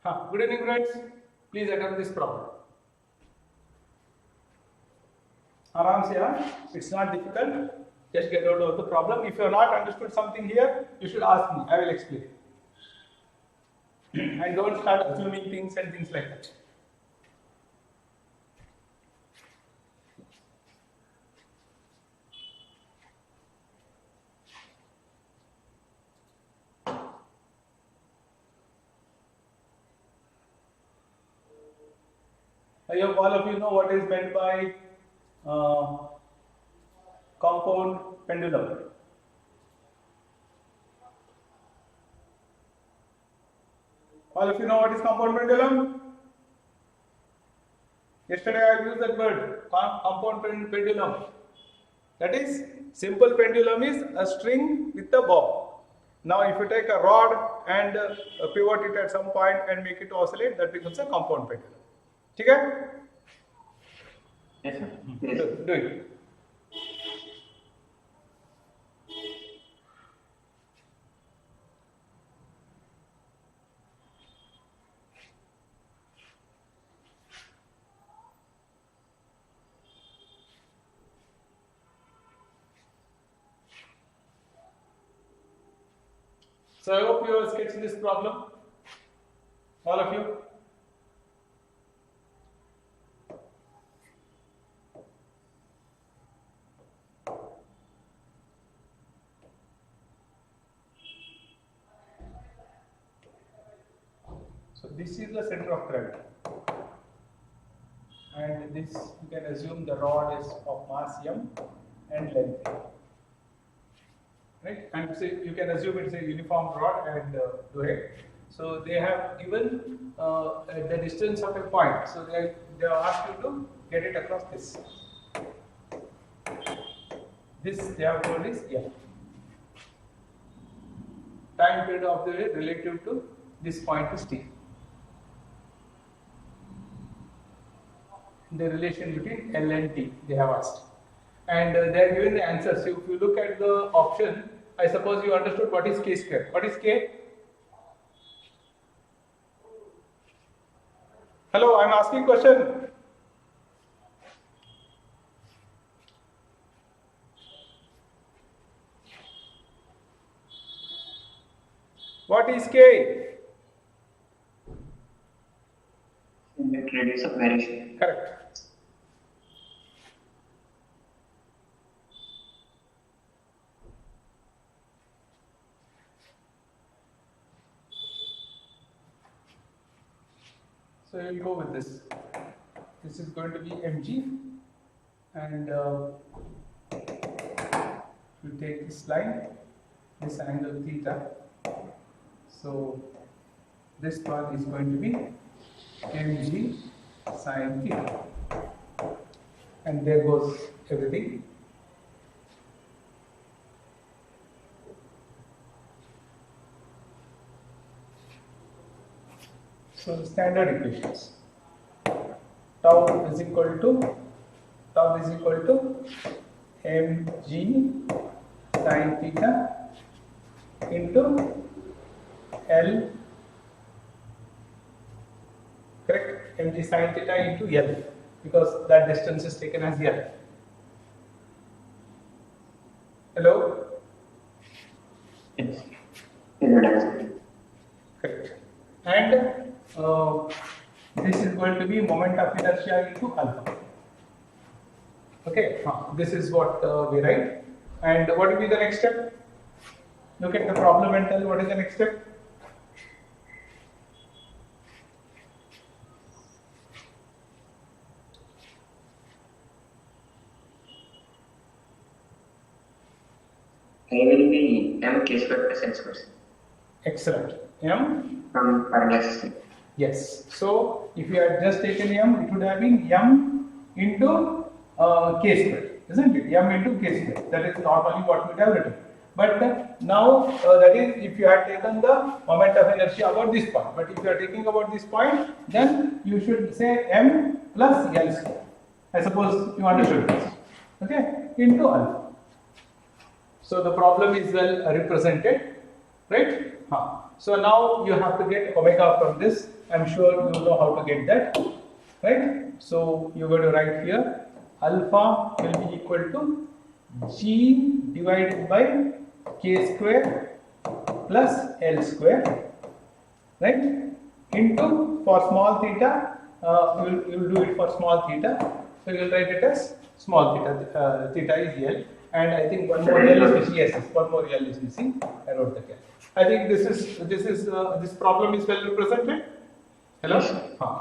Good evening, friends. Please attempt this problem. Aram se, it's not difficult. Just get out of the problem. If you have not understood something here, you should ask me. I will explain. And don't start assuming things and things like that. I hope all of you know what is meant by compound pendulum. All of you know what is compound pendulum? Yesterday I used that word, compound pendulum. That is, simple pendulum is a string with a bob. Now if you take a rod and pivot it at some point and make it oscillate, that becomes a compound pendulum. Okay? Yes, sir. Yes. Do it. So I hope you have sketched this problem, all of you. So this is the center of gravity, and this you can assume the rod is of mass m and length m. Right, and say you can assume it's a uniform rod and do it. So they have given the distance of a point. So they have asked you to get it across this. This they have told is m. Time period of the wave relative to this point is t. The relation between L and T they have asked. And they are giving the answers. So if you look at the option, I suppose you understood what is k square. What is k? Hello, I am asking question. What is k? Unit radius of variation. Correct. So you will go with this. This is going to be mg, and you take this line, this angle theta. So this part is going to be mg sin theta, and there goes everything. So the standard equations, tau is equal to mg sin theta into L, correct, mg sin theta into L, because that distance is taken as L. Hello? Yes. Correct. And this is going to be moment of inertia into alpha. Okay, this is what we write. And what will be the next step? Look at the problem and tell what is the next step. A will be m k square plus n square. Excellent. M? From parenthesis. Yes. So if you had just taken M, it would have been M into k square, isn't it? M into k square. That is normally what we would have written. But now that is if you had taken the moment of inertia about this point. But if you are taking about this point, then you should say M plus L square. I suppose you understood this. Okay? Into alpha. So the problem is well represented, right? So now you have to get omega from this, I'm sure you know how to get that, right? So you're going to write here alpha will be equal to G divided by K square plus L square, right? Into for small theta, you'll do it for small theta. So you'll write it as small theta. Theta is L, and I think one more L is missing. Yes, one more L is missing. I wrote that L. I think this problem is well represented. Hello? Yes.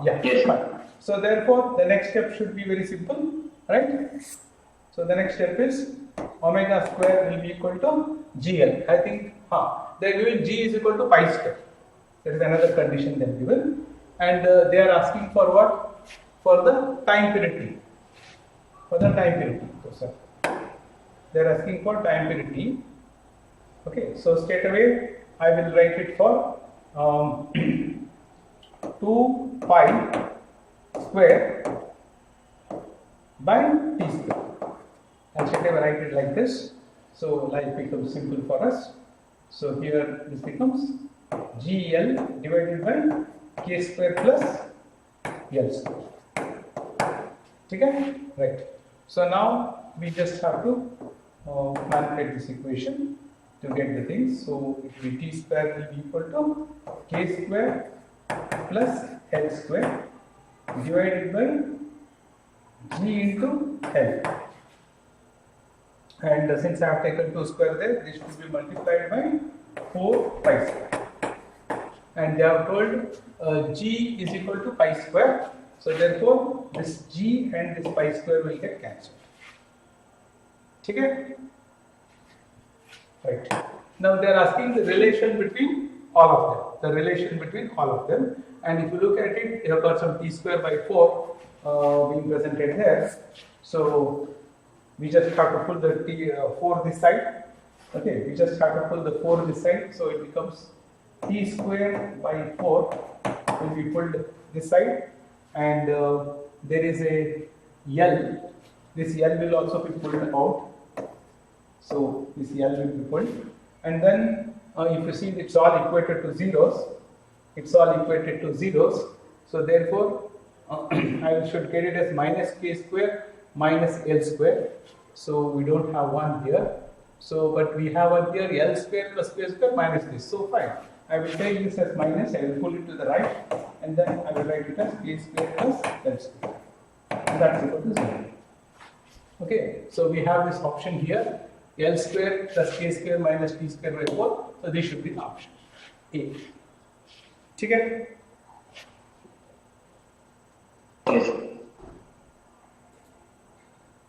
Yeah. Yes. Fine. So therefore, the next step should be very simple, right? So the next step is omega square will be equal to GL. I think they're giving G is equal to pi square. That is another condition they're given, and they are asking for what? For the time period T. For the time period T. So, sir, they are asking for time period T. Okay. So straight away I will write it for 2 pi square by T square. And straight away write it like this. So life becomes simple for us. So here this becomes GL divided by K square plus L square. Okay? Right. So now we just have to manipulate this equation to get the things. So it will be T square will be equal to K square plus L square divided by G into L. And since I have taken 2 square there, this should be multiplied by 4 pi square. And they have told G is equal to pi square. So therefore, this G and this pi square will get cancelled. Okay? Right. Now they are asking the relation between all of them. The relation between all of them. And if you look at it, you have got some T square by 4 being presented there. So we just have to pull the T 4 this side. Okay, we just have to pull the 4 this side. So it becomes T square by 4 will be pulled this side. And there is a L. This L will also be pulled out. So this L will be pulled. And then if you see it's all equated to zeros. It's all equated to zeros. So therefore, I should get it as minus K square minus L square. So we don't have one here. So but we have one here L square plus K square minus this. So fine. I will take this as minus. I will pull it to the right, and then I will write it as K square plus L square. And that's equal to 0. Okay. So we have this option here. L square plus K square minus T square by 4. So this should be the option A. Okay? Yes.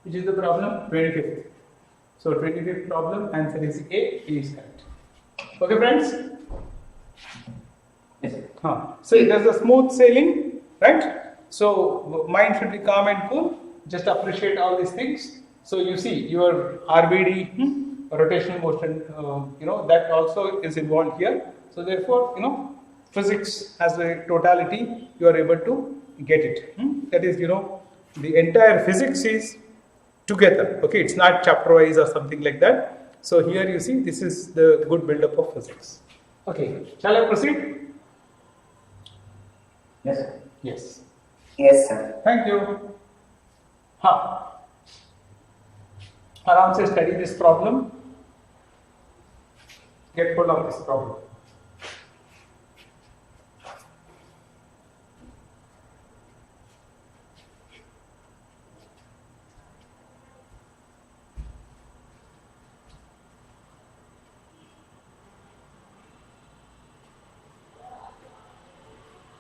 Which is the problem? 25th. So 25th problem, answer is A. A is correct. Okay, friends? Yes. So there's a smooth sailing, right? So mind should be calm and cool. Just appreciate all these things. So you see your RBD, rotational motion, that also is involved here. So therefore, physics as a totality, you are able to get it. That is, the entire physics is together. Okay, it's not chapter wise or something like that. So here you see this is the good build-up of physics. Okay, shall I proceed? Yes, sir. Yes. Yes, sir. Thank you. Aram se study this problem. Get hold of this problem.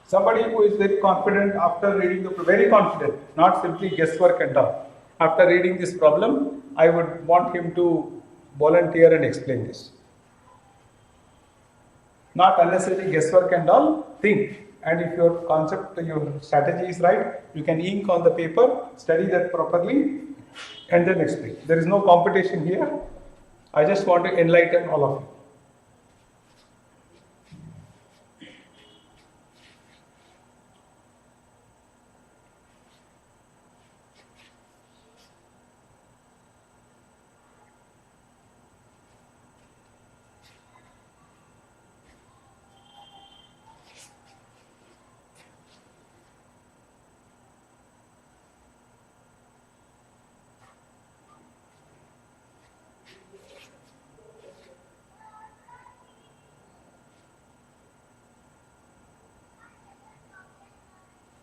Somebody who is very confident after reading very confident, not simply guesswork and all. After reading this problem, I would want him to volunteer and explain this. Not unnecessarily guesswork and all, think. And if your concept, your strategy is right, you can ink on the paper, study that properly, and then explain. There is no competition here. I just want to enlighten all of you.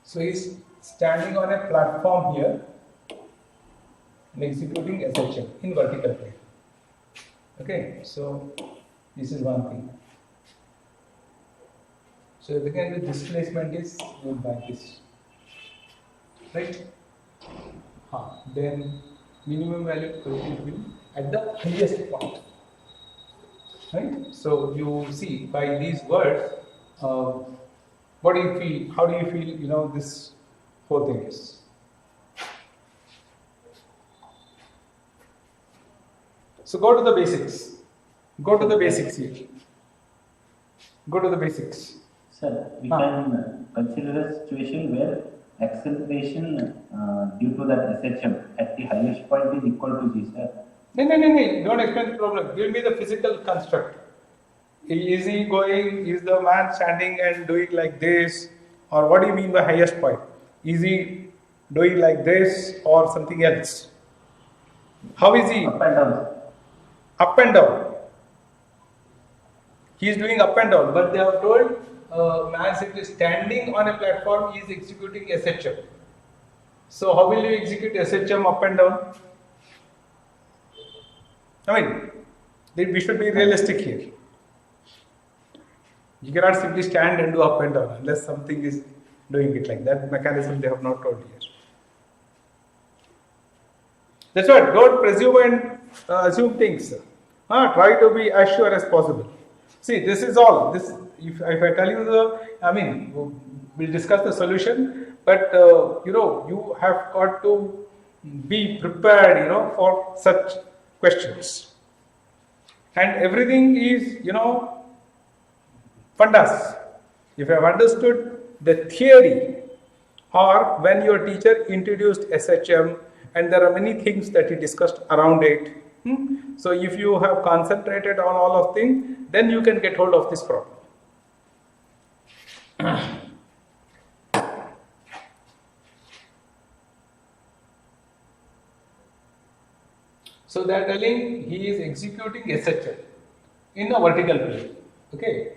So he's standing on a platform here and executing SHM in vertical plane. Okay, so this is one thing. So again, the displacement is going like this, right? Then minimum value coefficient will at the highest point, right? So you see by these words, what do you feel? How do you feel? You know this whole thing is. So go to the basics. Go to the basics here. Go to the basics. Sir, we can consider a situation where acceleration due to that SHM at the highest point is equal to G, sir. No. Don't explain the problem. Give me the physical construct. Is he going? Is the man standing and doing like this? Or what do you mean by highest point? Is he doing like this or something else? How is he? Up and down. Up and down. He is doing up and down, but they have told man is standing on a platform, he is executing SHM. So how will you execute SHM up and down? I mean, we should be realistic here. You cannot simply stand and do up and down unless something is doing it like that. Mechanism they have not told here. That's what. Don't presume and assume things. Try to be as sure as possible. See, this is all. This, if I tell you we'll discuss the solution. But you have got to be prepared, for such questions. And everything is, fundas. If you have understood the theory, or when your teacher introduced SHM, and there are many things that he discussed around it. So if you have concentrated on all of things, then you can get hold of this problem. So they are telling he is executing SHM in a vertical plane. Okay.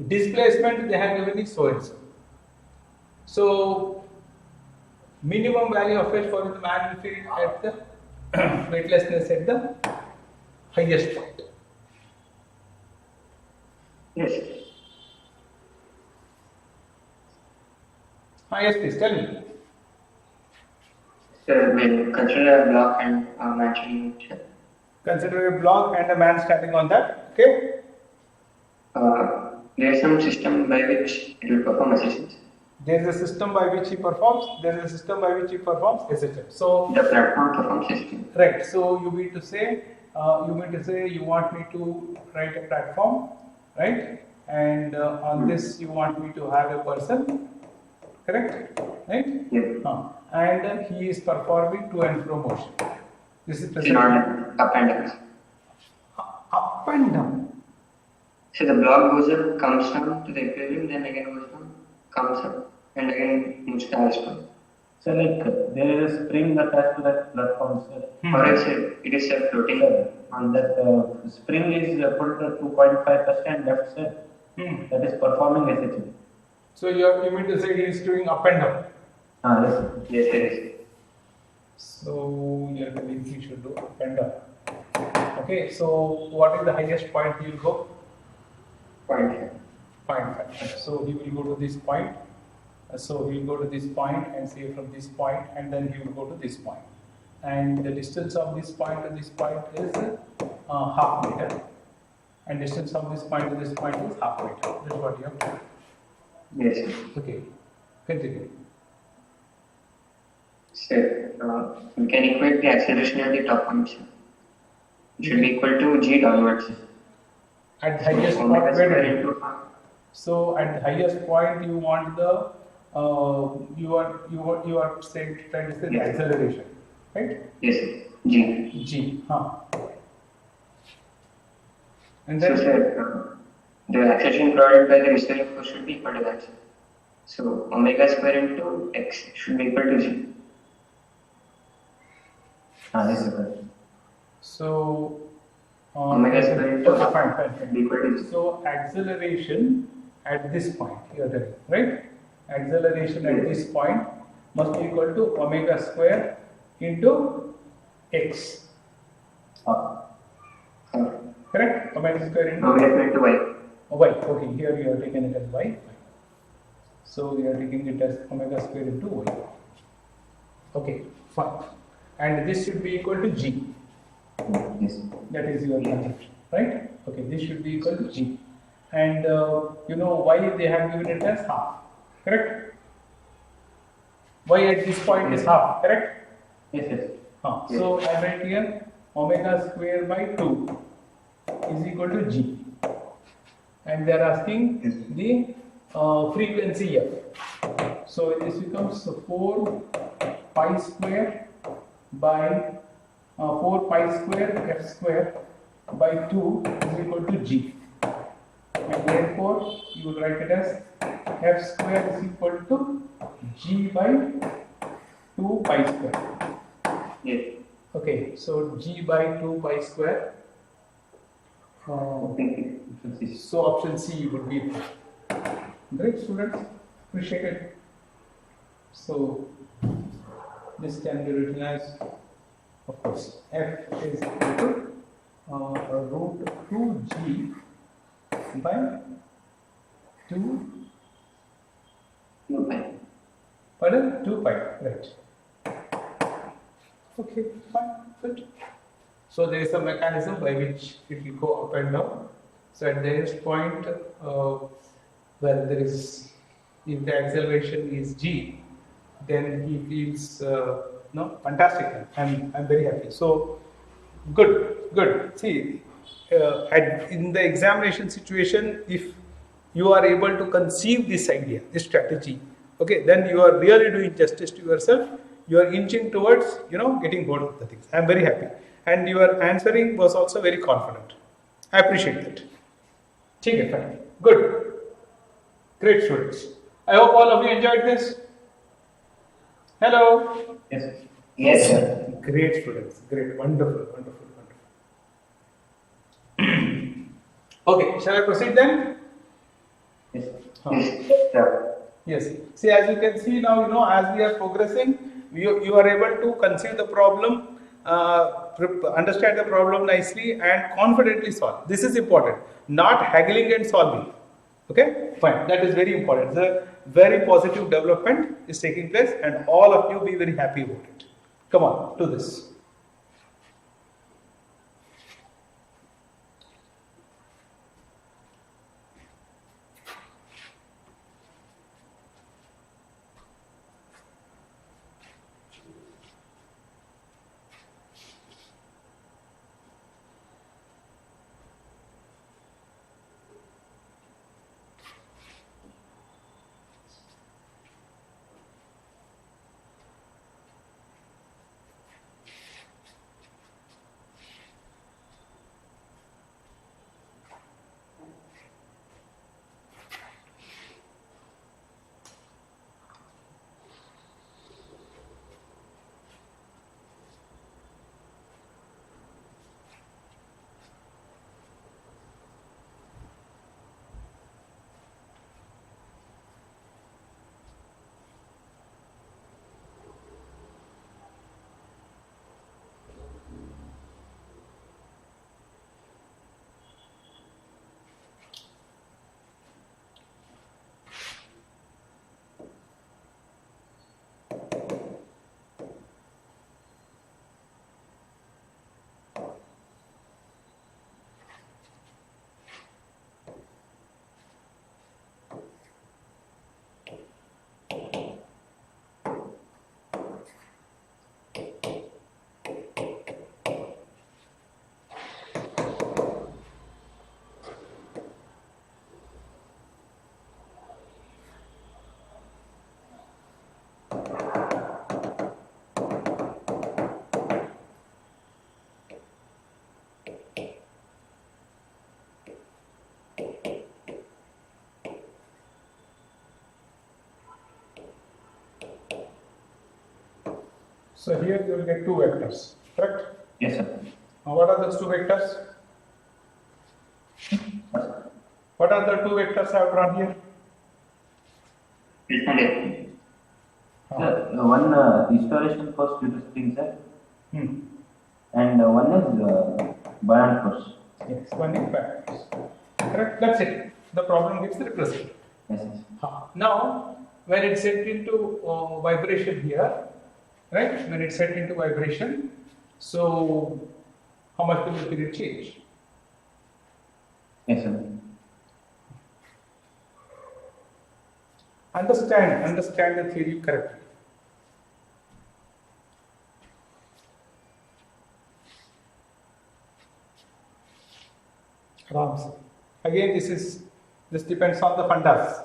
Displacement they have given is so and so. So minimum value of it for the man will feel at the weightlessness at the highest point. Yes. Yes, please tell me. Sir, we'll consider a block and a matching. Consider a block and a man standing on that. Okay. There is some system by which it will perform assertions. There is a system by which he performs. There is a system by which he performs SHM. So the platform performs system. right. So you mean to say you want me to write a platform, right? And on this you want me to have a person, correct? Right? Yes. And he is performing to and fro motion. This is It's not up and down. up and down. So the block goes up, comes down to the equilibrium, then again goes down, comes up, and again moves to the highest point. So there is a spring attached to that platform, sir. Or else it is self-floating. Sir, on that spring is put to 2.5% left side. That is performing SHM. So you mean to say he is doing up and down? Yes, sir. Yes, yes. So you are telling he should do up and down. Okay. So what is the highest point he will go? 0.5. 0.5. So he will go to this point. So he will go to this point and say from this point, and then he will go to this point. And the distance of this point to this point is half meter. And distance from this point to this point is half meter. This is what you have done. Yes, sir. Okay. Continue. So we can equate the acceleration at the top point. Sir. It should be equal to g downwards. At the highest point, Omega where square do you- into So at the highest point, you want the you are saying trying to say the Yes. acceleration, right? yes, sir. G. G. And So then sir, the acceleration provided by the receiving force should be equal to that. Sir. So omega square into x should be equal to g. Yes, sir. so Omega square into okay, fine. should be equal to g. So acceleration at this point, you are telling, right? acceleration at this point must be equal to omega square into x. Correct? Omega square into y. y. Okay, here you are taking it as y. So we are taking it as omega square into y. Okay, fine. And this should be equal to g. Yes. That is your conception, right? Okay, this should be equal to g. And you know why they have given it as half, correct? Y at this point is half, correct? Yes, yes. So I write here omega square by 2 is equal to g. And they are asking the frequency f. So this becomes 4 pi square by 4 pi square f square by 2 is equal to g. And therefore you will write it as f square is equal to g by 2 pi square. Yes. Okay, so g by 2 pi square. So option C would be great, students. Appreciate it. So this can be written as, of course, f is equal to root 2g by 2 pi. Pardon? 2 pi, right. Okay, fine, good. So there is a mechanism by which it will go up and down. So at the next point, where there is, if the acceleration is g, then he feels no, fantastic. I'm very happy. So good. See, in the examination situation, if you are able to conceive this idea, this strategy, okay, then you are really doing justice to yourself. You are inching towards, getting hold of the things. I'm very happy. And your answering was also very confident. I appreciate that. Okay, fine. Good. Great, students. I hope all of you enjoyed this. Hello. Yes. Yes, sir. Great, students. Great. Wonderful. Okay, shall I proceed then? Yes. Yes, sir. Yes. See, as you can see now, as we are progressing, you are able to conceive the problem, understand the problem nicely, and confidently solve. This is important. Not haggling and solving. Okay, fine. That is very important. The very positive development is taking place, and all of you be very happy about it. Come on, do this. So here you will get two vectors, correct? Yes, sir. Now what are those two vectors? What are the two vectors I have drawn here? Yes, and Sir, one restoration force due to spring, sir, Hmm. and one is buoyant force. Yes, one is back. Correct? That's it. The problem gets represented. Yes, yes. Now, when it's set into vibration here, right? When it's set into vibration, so how much will the period change? Yes, sir. Understand the theory correctly. Ram sir. Again, this depends on the fundas.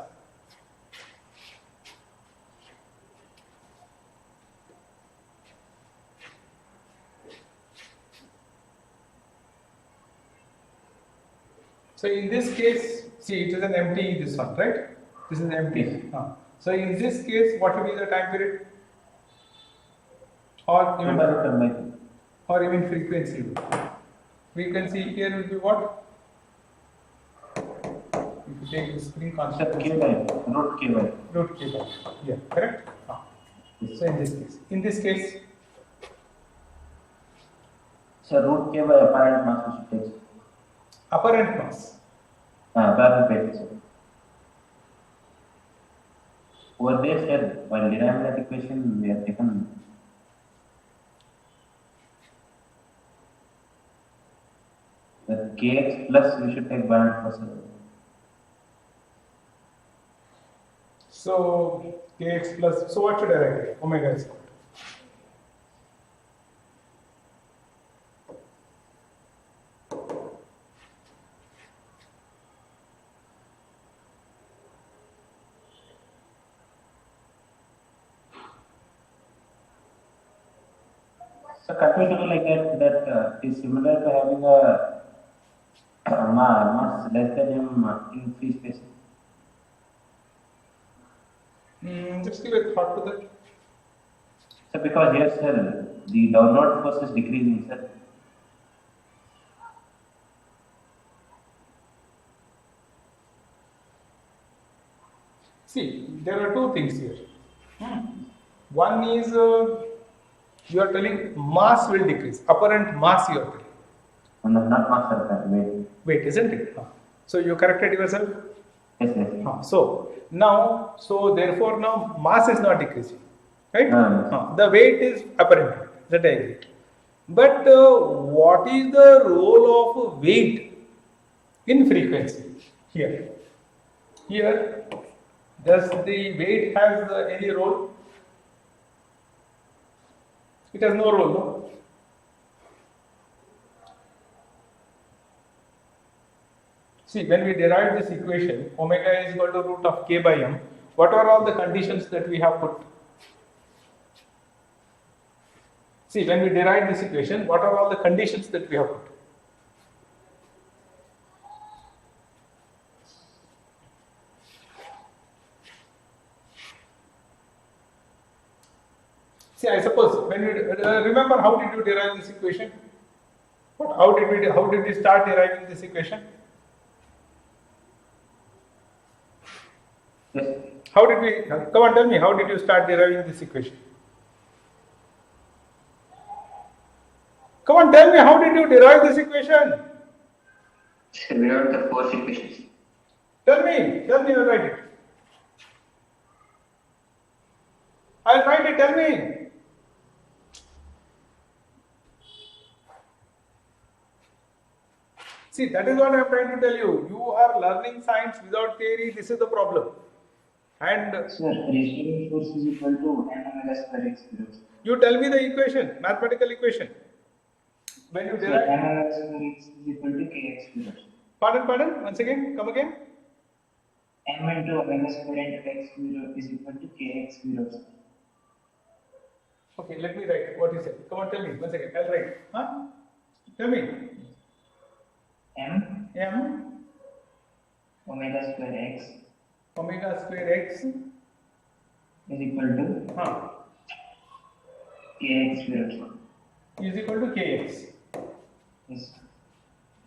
So in this case, see, it is an empty this one, right? This is empty. Yes. So in this case, what will be the time period? Or even frequency. Frequency here will be what? If you take the spring constant, Sir, K by root K by. root K by. Yeah, correct? So in this case, Sir, root K by apparent mass we should take. apparent mass. Parallel plate, sir. Over there, sir, while deriving that equation, we have taken the kx plus we should take buoyant force. So kx plus, so what should I write here? Omega is what? So calculable like that is similar to having a mass less than m in free space. Just give a thought to that. So because here, sir, the downward force is decreasing, sir. See, there are two things here. One is you are telling mass will decrease, apparent mass you are telling. Not mass, sir, weight. Weight, isn't it? So you corrected yourself. Yes, yes. So now, so therefore now mass is not decreasing, right? No. The weight is apparent. That I agree. But what is the role of weight in frequency here? Here, does the weight has any role? It has no role, no? See, when we derive this equation, omega is equal to root of k by m, what are all the conditions that we have put? See, when we derive this equation, what are all the conditions that we have put? See, I suppose when we remember, how did you derive this equation? How did we start deriving this equation? Yes. How did we? Come on, tell me. How did you start deriving this equation? Come on, tell me. How did you derive this equation? So we wrote the force equations. Tell me. I'll write it. I'll write it. Tell me. See, that is what I am trying to tell you. You are learning science without theory. This is the problem. And Sir, restoring force is equal to m omega square x square. you tell me the equation, mathematical equation. When you So derive. m omega square x is equal to kx square. Pardon. Once again, come again. M into omega square into x square is equal to kx square. Okay, let me write what you said. Come on, tell me. Once again, I'll write. Huh? Tell me. M M omega square x omega square x is equal to kx square. is equal to kx. Yes.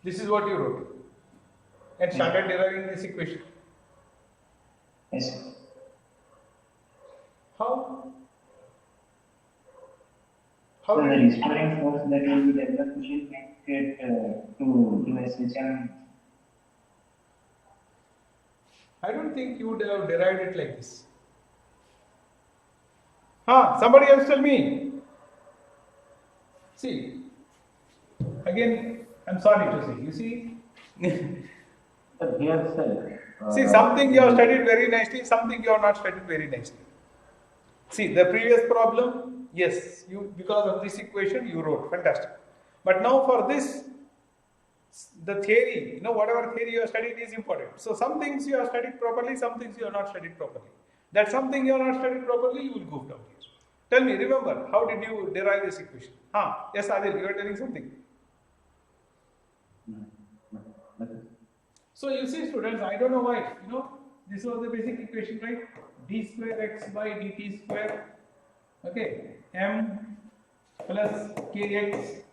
This is what you wrote. And started deriving this equation. Yes. How? So How the did you? restoring force that will be developed will make it to do SHM. I don't think you would have derived it like this. Somebody else tell me. See, again, I'm sorry to say, you see, But here, sir. see, something you have studied very nicely, something you have not studied very nicely. See, the previous problem, yes, you because of this equation you wrote, fantastic. But now for this, the theory, whatever theory you have studied is important. So some things you have studied properly, some things you have not studied properly. That something you have not studied properly, you will goof down here. Tell me, remember, how did you derive this equation? Yes, Adil, you are telling something. So you see, students, I don't know why, this was the basic equation, right? D square x by dt square, okay, m plus kx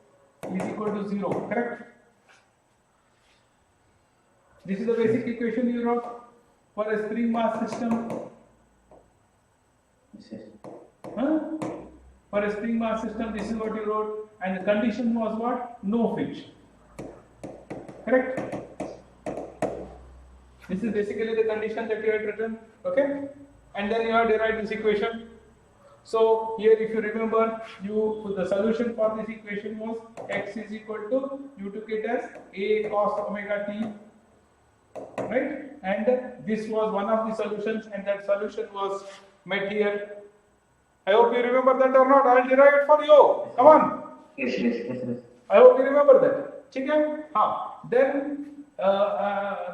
is equal to 0, correct? This is the basic equation you wrote for a spring mass system. For a spring mass system, this is what you wrote, and the condition was what? No friction. Correct? This is basically the condition that you had written, okay? And then you have derived this equation. So here, if you remember, the solution for this equation was x is equal to, you took it as a cos omega t, right? And this was one of the solutions, and that solution was met here. I hope you remember that or not. I will derive it for you. Come on. Yes. I hope you remember that. Okay? Then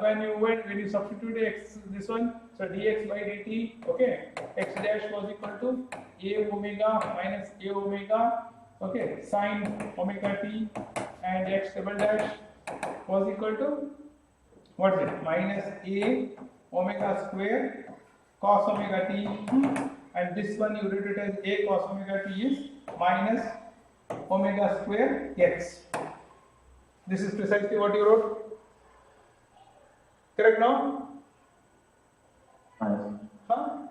when you substitute x, this one, so dx by dt, okay, x dash was equal to a omega minus a omega, okay, sine omega t, and x double dash was equal to, what is it, minus a omega square cos omega t, and this one you wrote it as a cos omega t is minus omega square x. This is precisely what you wrote. Correct now?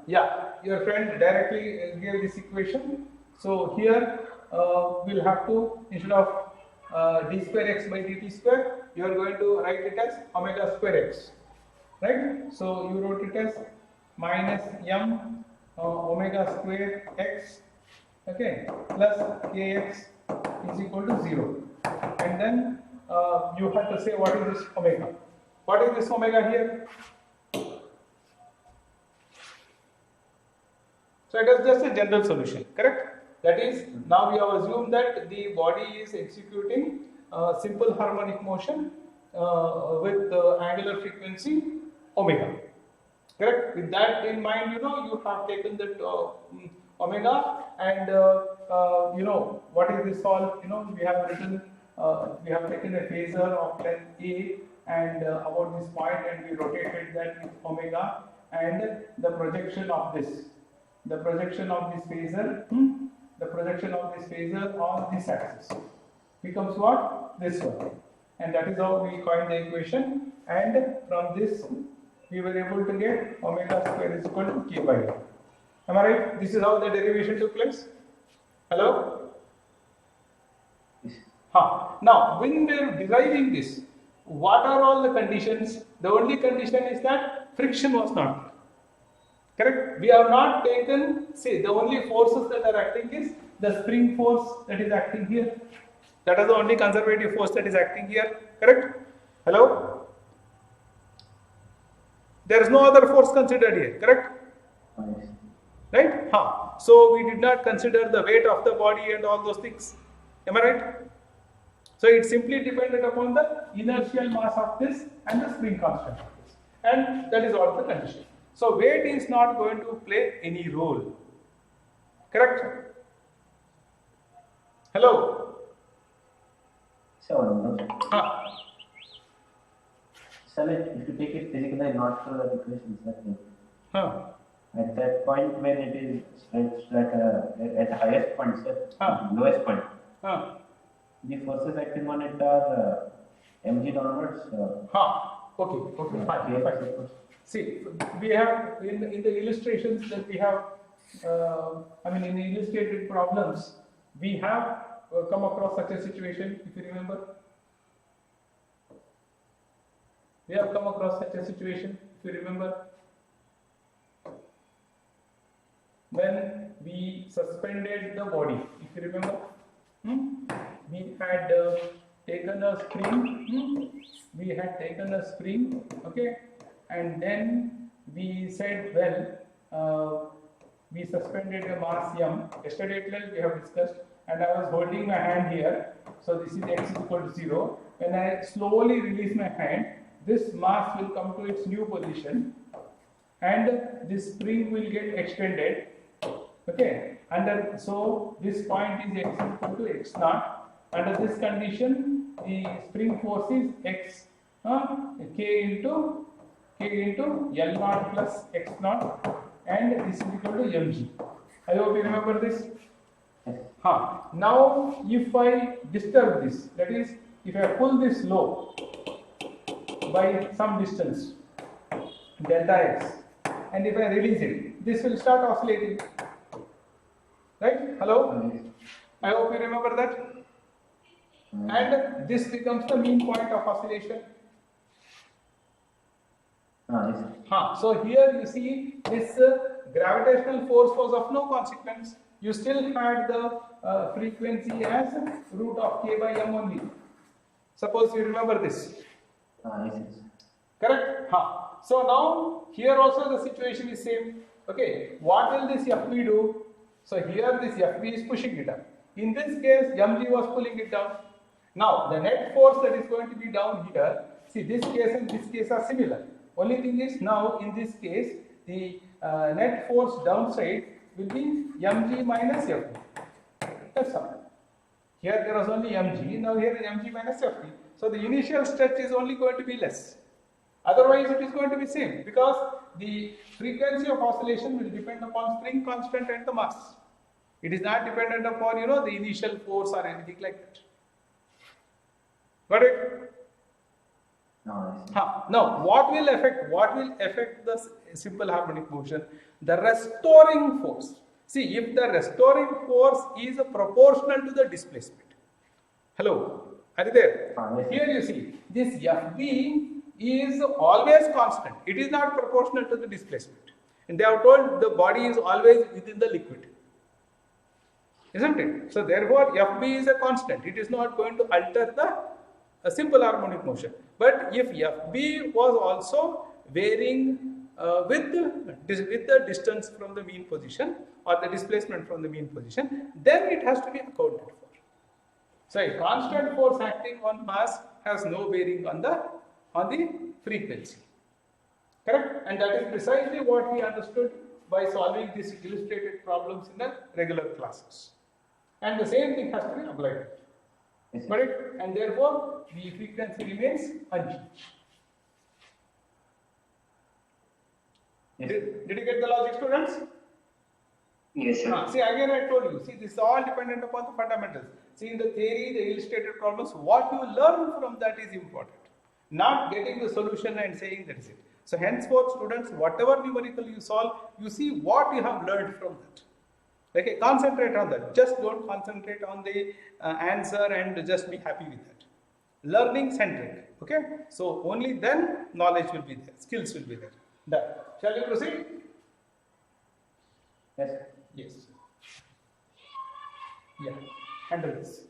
Yeah, your friend directly gave this equation. So here we'll have to, instead of d square x by dt square, you are going to write it as omega square x. Right? So you wrote it as minus m omega square x, okay, plus kx is equal to 0. And then you have to say what is this omega. What is this omega here? So it is just a general solution, correct? That is, now we have assumed that the body is executing simple harmonic motion with angular frequency omega. Correct? With that in mind, you have taken that omega, and what is this all? We have written, we have taken a phasor of length A and about this point, and we rotated that with omega, and the projection of this. The projection of this phasor, the projection of this phasor on this axis becomes what? This one. And that is how we coined the equation, and from this we were able to get omega square is equal to k by r. Am I right? This is how the derivation took place. Hello? Now, when we are deriving this, what are all the conditions? The only condition is that friction was not there. Correct? We have not taken, say, the only forces that are acting is the spring force that is acting here. That is the only conservative force that is acting here. Correct? Hello? There is no other force considered here. Correct? Right? So we did not consider the weight of the body and all those things. Am I right? So it simply depended upon the inertial mass of this and the spring constant of this. And that is all the condition. So weight is not going to play any role. Correct? Hello? So, if you take it physically, not through the equations, at that point when it is stretched at the highest point, lowest point, the forces acting on it are mg downwards. Okay, fine. See, we have in the illustrations that we have I mean, in illustrated problems, we have come across such a situation, if you remember. We have come across such a situation, if you remember. When we suspended the body, if you remember, we had taken a spring, okay, and then we said, well, we suspended a mass m. Yesterday itself we have discussed, and I was holding my hand here, so this is x is equal to 0. When I slowly release my hand, this mass will come to its new position, and this spring will get extended. Okay, so this point is x equal to x naught. Under this condition, the spring force is x k into L naught plus x naught, and this is equal to mg. I hope you remember this. Now, if I disturb this, that is, if I pull this low by some distance, delta x, and if I release it, this will start oscillating. Right? Hello? I hope you remember that. And this becomes the mean point of oscillation. So here you see this gravitational force was of no consequence. You still had the frequency as root of k by m only. Suppose you remember this. Correct? So now here also the situation is same. Okay, what will this FB do? So here this FB is pushing it up. In this case, mg was pulling it down. Now the net force that is going to be down here, see, this case and this case are similar. Only thing is, now in this case, the net force downside will be mg minus fb. That's all. Here there was only mg, now here is mg minus fb. So the initial stretch is only going to be less. Otherwise it is going to be same, because the frequency of oscillation will depend upon spring constant and the mass. It is not dependent upon, the initial force or anything like that. Got it? Now, what will affect the simple harmonic motion? The restoring force. See, if the restoring force is proportional to the displacement. Hello, are you there? Here you see, this FB is always constant. It is not proportional to the displacement. And they have told the body is always within the liquid. Isn't it? So therefore, FB is a constant. It is not going to alter the simple harmonic motion. But if FB was also varying with the distance from the mean position or the displacement from the mean position, then it has to be accounted for. So a constant force acting on mass has no bearing on the frequency. Correct? And that is precisely what we understood by solving these illustrated problems in the regular classes. And the same thing has to be applied. Correct? And therefore, the frequency remains unchanged. Yes. Did you get the logic, students? Yes, sir. See, again I told you, see, this is all dependent upon the fundamentals. See, in the theory, the illustrated problems, what you learn from that is important. Not getting the solution and saying that is it. So henceforth, students, whatever numerical you solve, you see what you have learned from that. Okay, concentrate on that. Just don't concentrate on the answer and just be happy with that. Learning centric. Okay, so only then knowledge will be there, skills will be there. Done. Shall we proceed? Yes. Yes. Yeah. Handle this.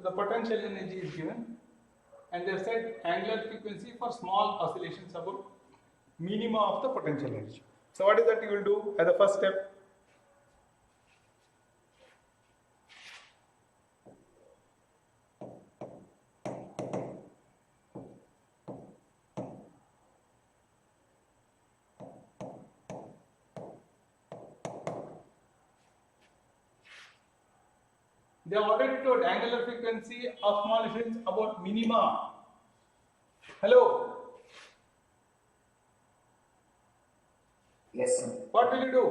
So the potential energy is given, and they have said angular frequency for small oscillations about minima of the potential energy. So what is that you will do as the first step? They already told angular frequency of small oscillations about minima. Hello? Yes, sir. What will you do?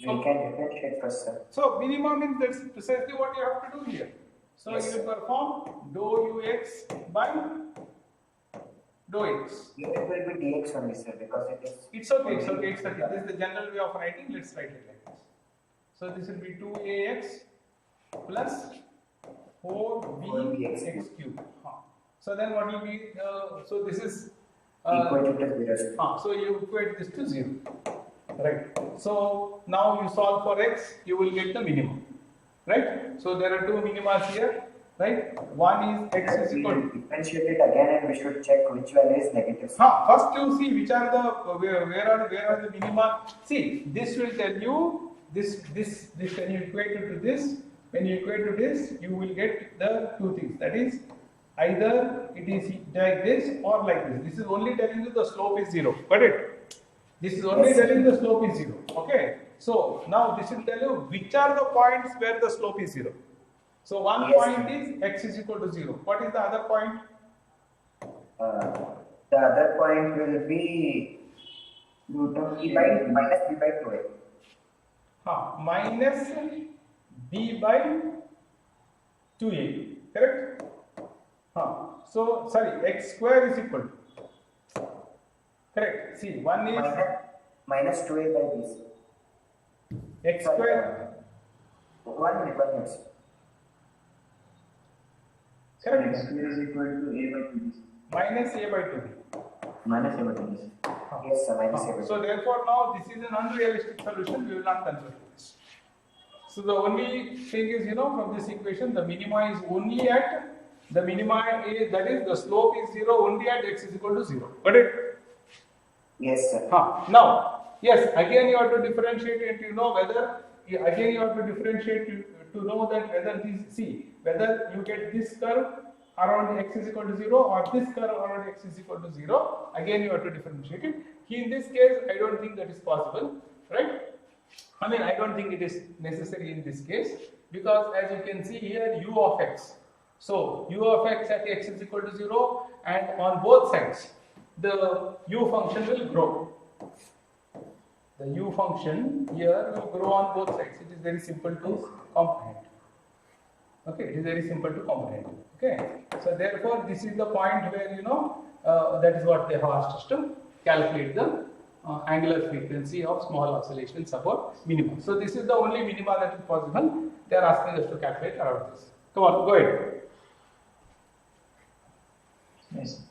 We can differentiate first, sir. So minima means that's precisely what you have to do here. So Yes, you sir. perform dou ux by dou x. Here it will be dx only, sir, because it is. It's okay, it's okay, it's okay. This is the general way of writing. Let's write it like this. So this will be 2ax plus 4bx cube. So then what will be, so this is Equal to 0. so you equate this to 0. Right. So now you solve for x, you will get the minimum. Right. So there are two minimas here. Right. One is x is We equal will to. differentiate it again and we should check which value is negative. First you see which are the where are the minima. See, this will tell you this when you equate it to this, when you equate to this, you will get the two things. That is, either it is like this or like this. This is only telling you the slope is 0. Got it? This is only Yes. telling the slope is 0. Okay. So now this will tell you which are the points where the slope is 0. So one Yes. point is x is equal to 0. What is the other point? The other point will be b by minus b by 2a. Minus b by 2a. Correct? So sorry, x square is equal to. Correct. See, one is Minus 2a by b. x square. 1 minute. Correct. X square is equal to a by 2b. Minus a by 2b. Minus a by 2b. Yes, sir, minus a by 2. So therefore now this is an unrealistic solution. We will not consider this. So the only thing is, from this equation, the minima is only at the minima is, that is the slope is 0 only at x is equal to 0. Got it? Yes, sir. Now, yes, again you have to differentiate it to know whether, again you have to differentiate to know that whether whether you get this curve around x is equal to 0 or this curve around x is equal to 0. Again you have to differentiate it. In this case, I don't think that is possible, right? I mean, I don't think it is necessary in this case, because as you can see here, u of x. So u of x at x is equal to 0, and on both sides the u function will grow. The u function here will grow on both sides. It is very simple to comprehend. Okay, it is very simple to comprehend. Okay, so therefore this is the point where that is what they have asked us to calculate the angular frequency of small oscillations about minimum. So this is the only minima that is possible. They are asking us to calculate around this. Come on, go ahead. Yes.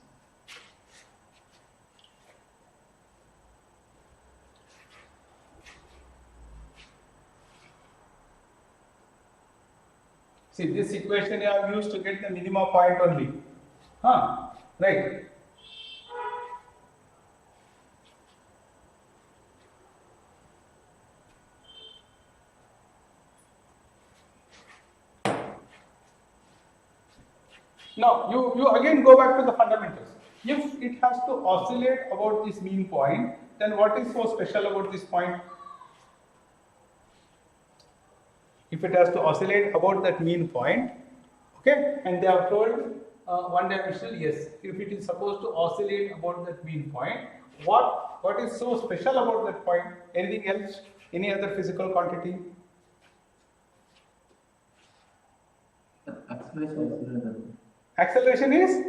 See, this equation you have used to get the minima point only. Right. Now, you again go back to the fundamentals. If it has to oscillate about this mean point, then what is so special about this point? If it has to oscillate about that mean point, okay, and they have told one dimensional, yes, if it is supposed to oscillate about that mean point, what is so special about that point? Anything else? Any other physical quantity? Acceleration is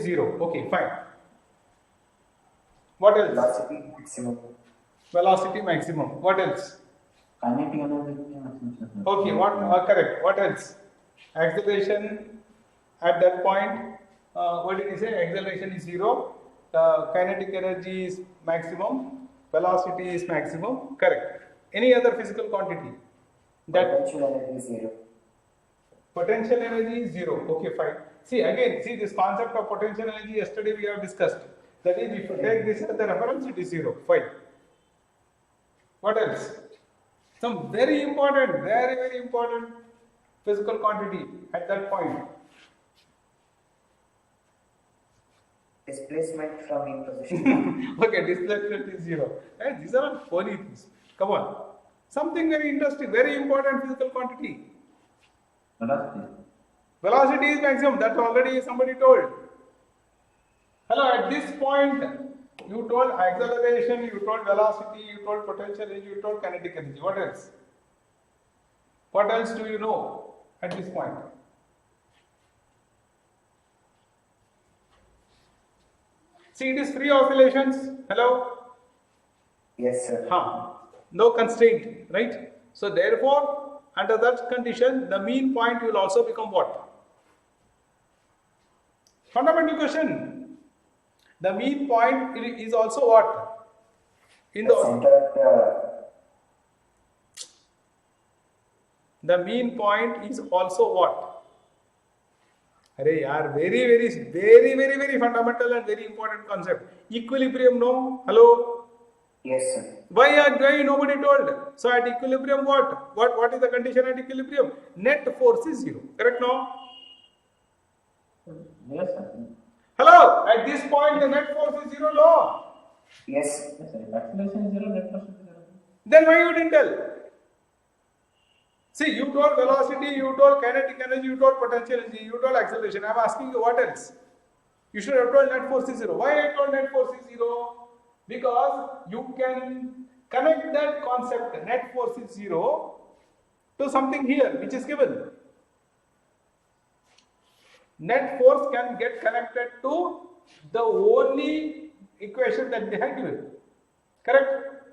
0. Okay, fine. What else? Velocity maximum. Velocity maximum. What else? Kinetic energy maximum. Okay, correct. What else? Acceleration at that point, what did he say? Acceleration is 0. Kinetic energy is maximum. Velocity is maximum. Correct. Any other physical quantity? That Potential energy is 0. potential energy is 0. Okay, fine. See again, see this concept of potential energy yesterday we have discussed. That is, if you take this as the reference, it is 0. Fine. What else? Some very important, very important physical quantity at that point. Displacement from in position. Okay, displacement is 0. And these are all phony things. Come on. Something very interesting, very important physical quantity. Velocity. Velocity is maximum. That already somebody told. Hello, at this point, you told acceleration, you told velocity, you told potential energy, you told kinetic energy. What else? What else do you know at this point? See, it is free oscillations. Hello? Yes, sir. No constraint, right? So therefore, under that condition, the mean point will also become what? Fundamental question. The mean point is also what? In The center of the mean point is also what? Arey yaar, very fundamental and very important concept. Equilibrium, no? Hello? Yes, sir. Why nobody told? So at equilibrium what? What is the condition at equilibrium? Net force is 0. Correct now? Yes, sir. Hello? At this point the net force is 0 no? Yes. Yes, sir. Acceleration is 0, net force is 0. Then why you didn't tell? See, you told velocity, you told kinetic energy, you told potential energy, you told acceleration. I am asking you what else? You should have told net force is 0. Why I told net force is 0? Because you can connect that concept, net force is 0, to something here which is given. Net force can get connected to the only equation that they have given. Correct?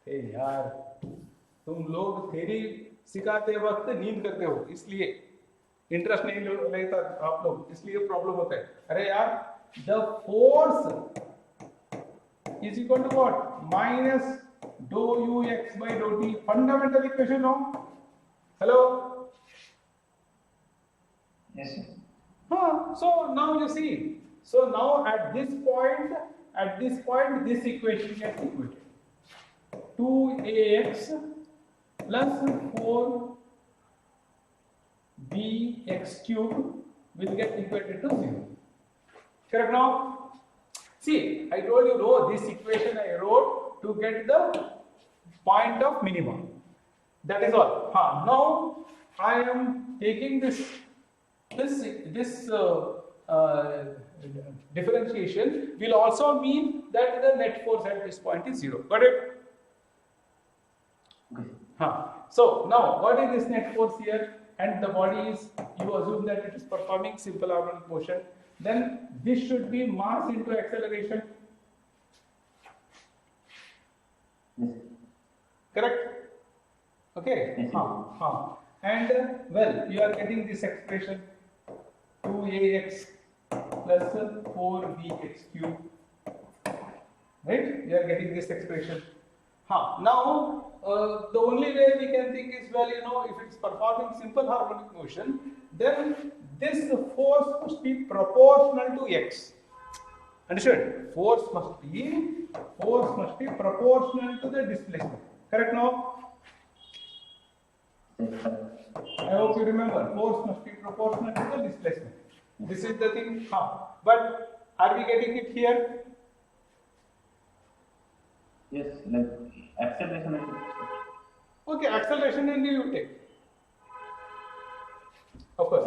Hey यार, तुम लोग theory सिखाते वक्त नींद करते हो, इसलिए interest नहीं लेता आप लोग, इसलिए प्रॉब्लम होता है. अरे यार, the force is equal to what? Minus dou ux by dou t. Fundamental equation, no? Hello? Yes, sir. So now you see. So now at this point, this equation gets equated. 2ax plus 4bx cube will get equated to 0. Correct now? See, I told you, no, this equation I wrote to get the point of minimum. That is all. Now I am taking this differentiation will also mean that the net force at this point is 0. Got it? Okay. So now, what is this net force here? And the body is, you assume that it is performing simple harmonic motion. Then this should be mass into acceleration. Yes. Correct? Okay. Yes. And well, you are getting this expression 2ax plus 4bx cube. Right? You are getting this expression. Now, the only way we can think is, well, if it's performing simple harmonic motion, then this force must be proportional to x. Understood? Force must be proportional to the displacement. Correct now? Yes, sir. I hope you remember. Force must be proportional to the displacement. This is the thing. But are we getting it here? Yes, like acceleration is Okay, acceleration and you take. Of course.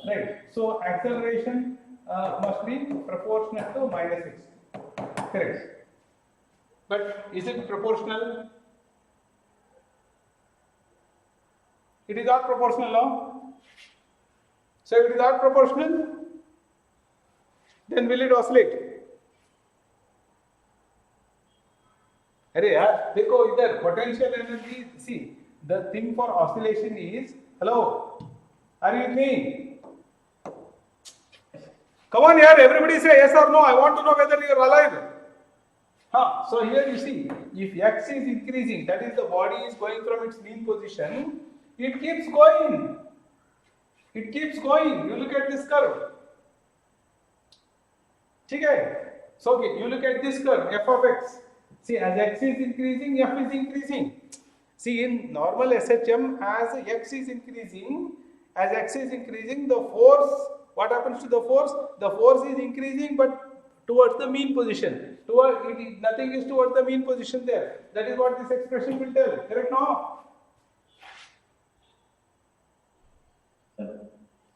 Right. So acceleration must be proportional to minus x. Correct. But is it proportional? It is not proportional now. So if it is not proportional, then will it oscillate? अरे यार देखो इधर potential energy, see the thing for oscillation is, hello, are you with me? Come on here, everybody say yes or no. I want to know whether you are alive. So here you see, if x is increasing, that is the body is going from its mean position, it keeps going. It keeps going. You look at this curve. Okay. So okay, you look at this curve, f of x. See, as x is increasing, f is increasing. See, in normal SHM, as x is increasing, the force, what happens to the force? The force is increasing, but towards the mean position. Nothing is towards the mean position there. That is what this expression will tell. Correct now?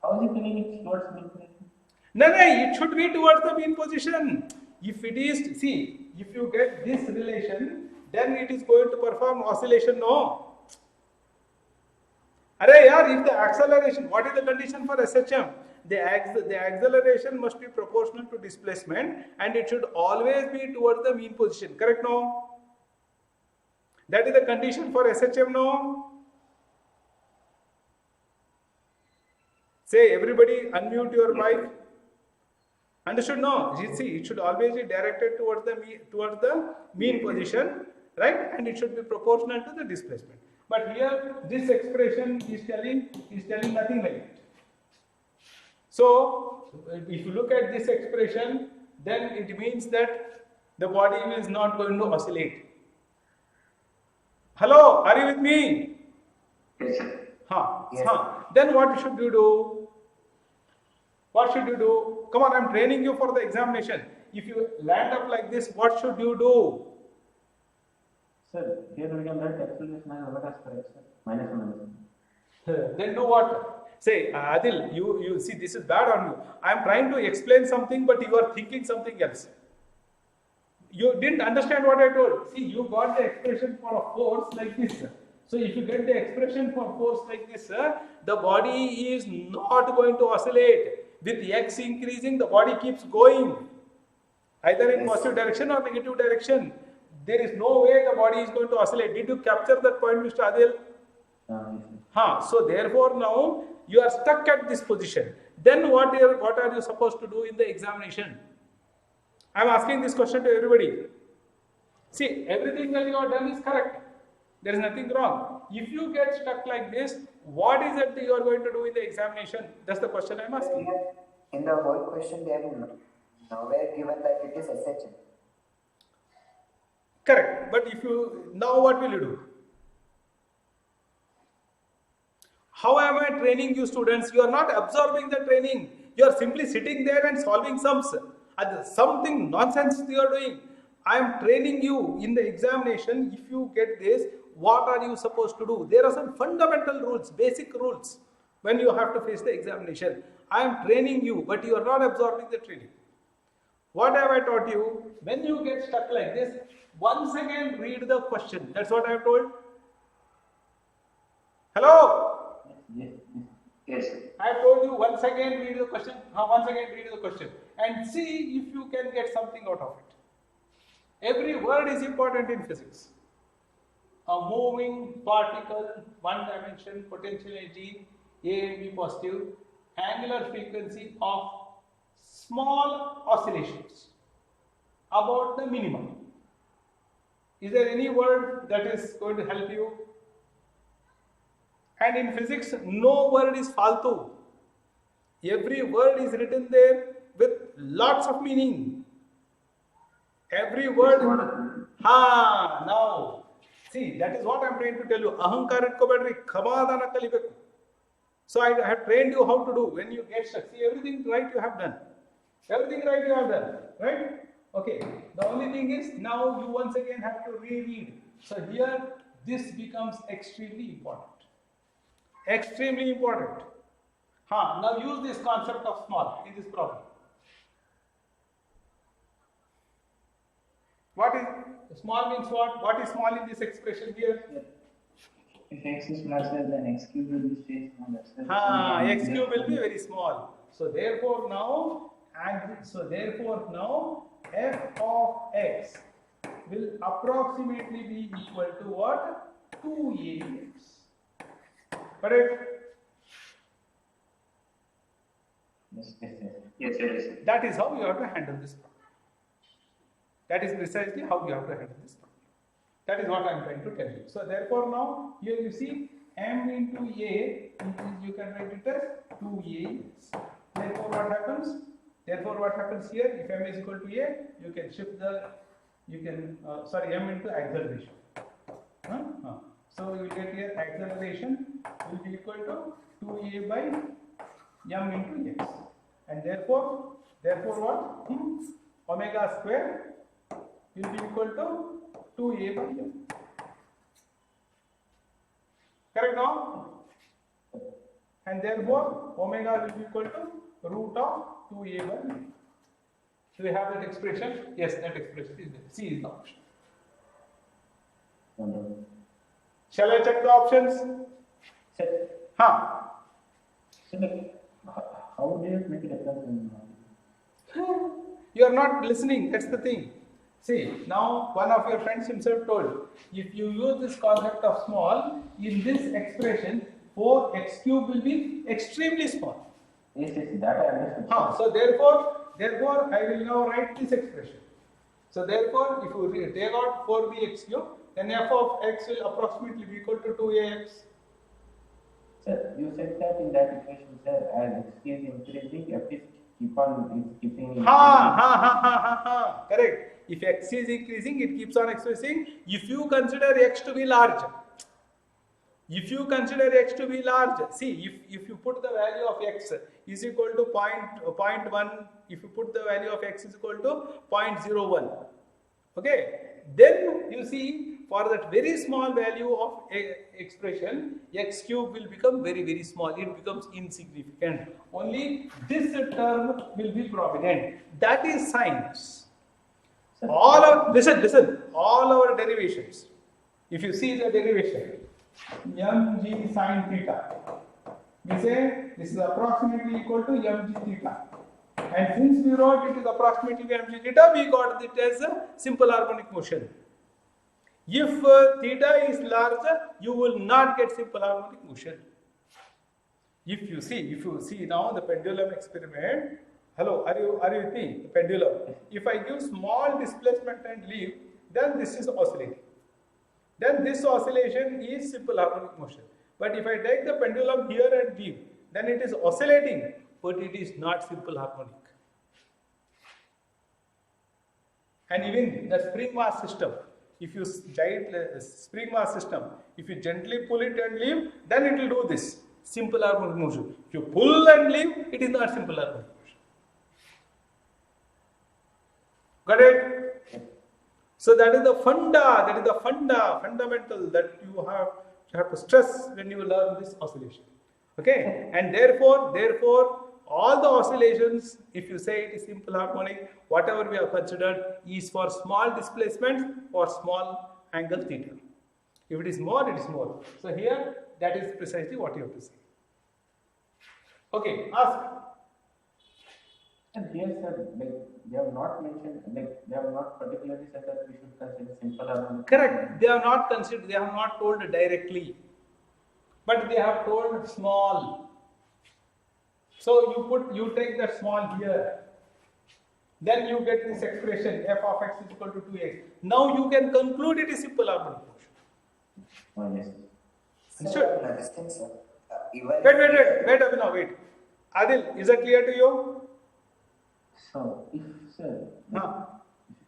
How is it telling it towards mean position? No, it should be towards the mean position. If it is, see, if you get this relation, then it is going to perform oscillation, no? Arey yaar, if the acceleration, what is the condition for SHM? The acceleration must be proportional to displacement and it should always be towards the mean position. Correct, no? That is the condition for SHM, no? Say, everybody unmute your mic. Understood? No. You see, it should always be directed towards the mean position, right? And it should be proportional to the displacement. But here, this expression is telling nothing like it. So, if you look at this expression, then it means that the body is not going to oscillate. Hello, are you with me? Yes, sir. Yes. Then what should you do? What should you do? Come on, I'm training you for the examination. If you land up like this, what should you do? Sir, here we can write acceleration as omega square x, minus omega. Then do what? Say, Adil, you see, this is bad on you. I am trying to explain something, but you are thinking something else. You didn't understand what I told. See, you got the expression for a force like this. So if you get the expression for force like this, the body is not going to oscillate. With x increasing, the body keeps going, either in positive direction or negative direction. There is no way the body is going to oscillate. Did you capture that point, Mr. Adil? So therefore now you are stuck at this position. Then what are you supposed to do in the examination? I am asking this question to everybody. See, everything that you have done is correct. There is nothing wrong. If you get stuck like this, what is it that you are going to do in the examination? That's the question I am asking. In the whole question, they have nowhere given that it is SHM. Correct. But if you, now what will you do? How am I training you students? You are not absorbing the training. You are simply sitting there and solving sums. Something nonsense you are doing. I am training you in the examination. If you get this, what are you supposed to do? There are some fundamental rules, basic rules when you have to face the examination. I am training you, but you are not absorbing the training. What have I taught you? When you get stuck like this, once again read the question. That's what I have told. Hello? Yes. I have told you once again read the question. Once again read the question and see if you can get something out of it. Every word is important in physics. A moving particle, one dimension, potential energy, A and B positive, angular frequency of small oscillations about the minimum. Is there any word that is going to help you? And in physics, no word is faltu. Every word is written there with lots of meaning. Every word. Now. See, that is what I am trying to tell you. Ahankar itkobeddri, khamadana kalibeku. So I have trained you how to do. When you get stuck, see, everything right you have done. Everything right you have done. Right? Okay. The only thing is, now you once again have to reread. So here, this becomes extremely important. Extremely important. Now use this concept of small in this problem. What is small means what? What is small in this expression here? If x is larger than x cube will be very small. X cube will be very small. So therefore now f of x will approximately be equal to what? 2ax. Correct? Yes, sir. That is how you have to handle this problem. That is precisely how you have to handle this problem. That is what I am trying to tell you. So therefore now here you see m into a, you can write it as 2a. Therefore what happens? Therefore what happens here? If m is equal to a, you can shift the, m into acceleration. So you will get here acceleration will be equal to 2a by m into x, and therefore what? Omega square will be equal to 2a by m. Correct now? And therefore omega will be equal to root of 2a by m. Do we have that expression? Yes, that expression is there. C is the option. Shall I check the options? Sir, Huh? so how do you make a difference in You are not listening, that's the thing. See, now one of your friends himself told, if you use this concept of small, in this expression, 4x cube will be extremely small. Yes, that I understood. So therefore, I will now write this expression. So therefore, if you take out 4bx cube, then f of x will approximately be equal to 2ax. Sir, you said that in that equation, sir, as x is increasing, f is keeping. Correct. If x is increasing, it keeps on increasing. If you consider x to be large, see, if you put the value of x is equal to 0.1, if you put the value of x is equal to 0.01, okay, then you see for that very small value of expression, x cube will become very, very small. It becomes insignificant. Only this term will be prominent. That is science. All our, listen, all our derivations, if you see the derivation, mg sine theta, we say this is approximately equal to mg theta. And since we wrote it is approximately mg theta, we got it as a simple harmonic motion. If theta is larger, you will not get simple harmonic motion. If you see now the pendulum experiment. Hello, are you with me? The pendulum. If I give small displacement and leave, then this is oscillating. Then this oscillation is simple harmonic motion. But if I take the pendulum here and leave, then it is oscillating, but it is not simple harmonic. And even the spring mass system, if you spring mass system, if you gently pull it and leave, then it will do this simple harmonic motion. If you pull and leave, it is not simple harmonic motion. Got it? So that is the fundamental that you have to stress when you learn this oscillation. Okay? And therefore, all the oscillations, if you say it is simple harmonic, whatever we have considered is for small displacement or small angle theta. If it is more, it is more. So here, that is precisely what you have to say. Okay, ask. And here, sir, they have not mentioned, they have not particularly said that we should consider simple harmonic. Correct. They have not considered, they have not told directly, but they have told small. So you take that small here, then you get this expression f of x is equal to 2x. Now you can conclude it is simple harmonic motion. Oh, yes. Understood? Understand, sir. Wait, Abhinav, wait. Adil, is that clear to you? So, if, sir, if you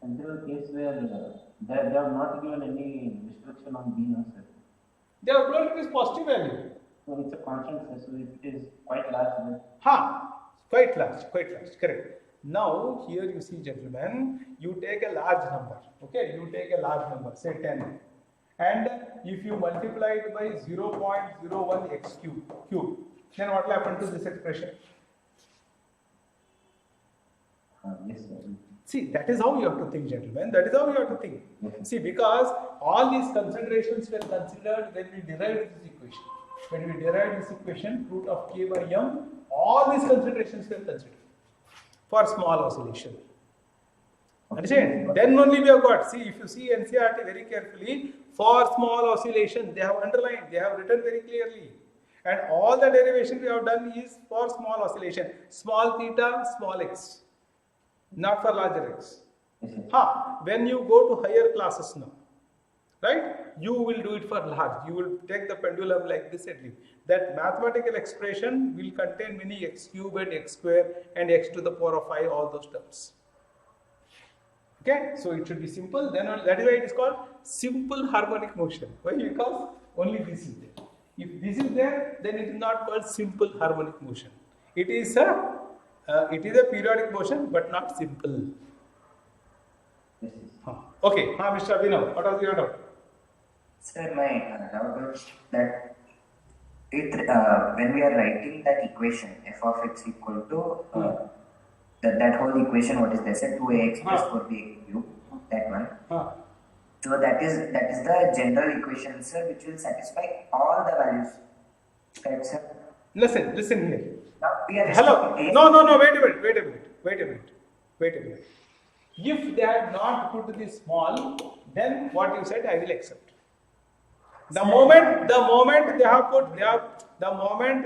consider a case where they have not given any restriction on B, no, sir. They have told it is positive value. So it's a constant, sir. So if it is quite large, then. Quite large, correct. Now, here you see, gentlemen, you take a large number, okay? You take a large number, say 10. And if you multiply it by 0.01 x cube, then what will happen to this expression? Yes, sir. See, that is how you have to think, gentlemen. That is how you have to think. See, because all these considerations were considered when we derived this equation. When we derived this equation, root of k by m, all these considerations were considered for small oscillation. Understand? Then only we have got, see, if you see NCERT very carefully, for small oscillation, they have underlined, they have written very clearly. And all the derivation we have done is for small oscillation. Small theta, small x. Not for larger x. Yes, yes. When you go to higher classes now, right, you will do it for large. You will take the pendulum like this and leave. That mathematical expression will contain many x cube and x square and x to the power of 5, all those terms. Okay, so it should be simple. Then that is why it is called simple harmonic motion. Why? Because only this is there. If this is there, then it is not called simple harmonic motion. It is a periodic motion, but not simple. Yes, yes. Okay, Mr. Abhinav, what was your doubt? Sir, my doubt was that when we are writing that equation f of x equal to that whole equation, what is there? Sir, 2ax plus 4bx cube, that one. So that is the general equation, sir, which will satisfy all the values. Right, sir? Listen here. Now we are Hello. restricting No, wait a minute. If they had not put this small, then what you said I will accept. The moment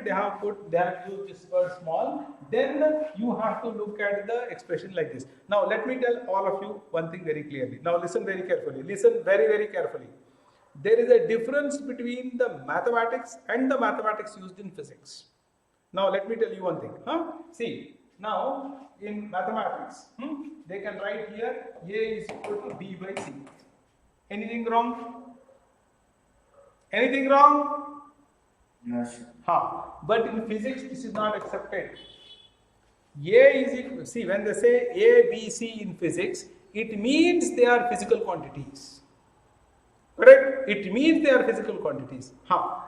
they have used this word small, then you have to look at the expression like this. Now let me tell all of you one thing very clearly. Now listen very carefully. Listen very, very carefully. There is a difference between the mathematics and the mathematics used in physics. Now let me tell you one thing. See, now in mathematics, they can write here A is equal to B by C. Anything wrong? Anything wrong? No, sir. But in physics, this is not accepted. A is equal, see, when they say A, B, C in physics, it means they are physical quantities. Correct? It means they are physical quantities.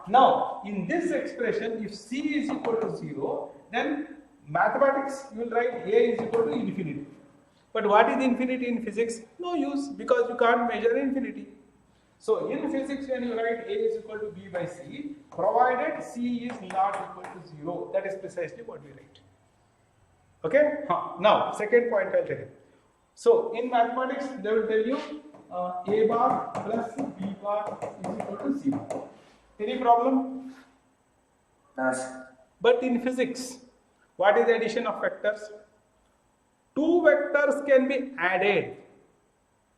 Now, in this expression, if C is equal to 0, then mathematics, you will write A is equal to infinity. But what is infinity in physics? No use, because you can't measure infinity. So in physics, when you write A is equal to B by C, provided C is not equal to 0, that is precisely what we write. Okay? Now, second point I'll tell you. So in mathematics, they will tell you A bar plus B bar is equal to C bar. Any problem? No, sir. But in physics, what is the addition of vectors? Two vectors can be added.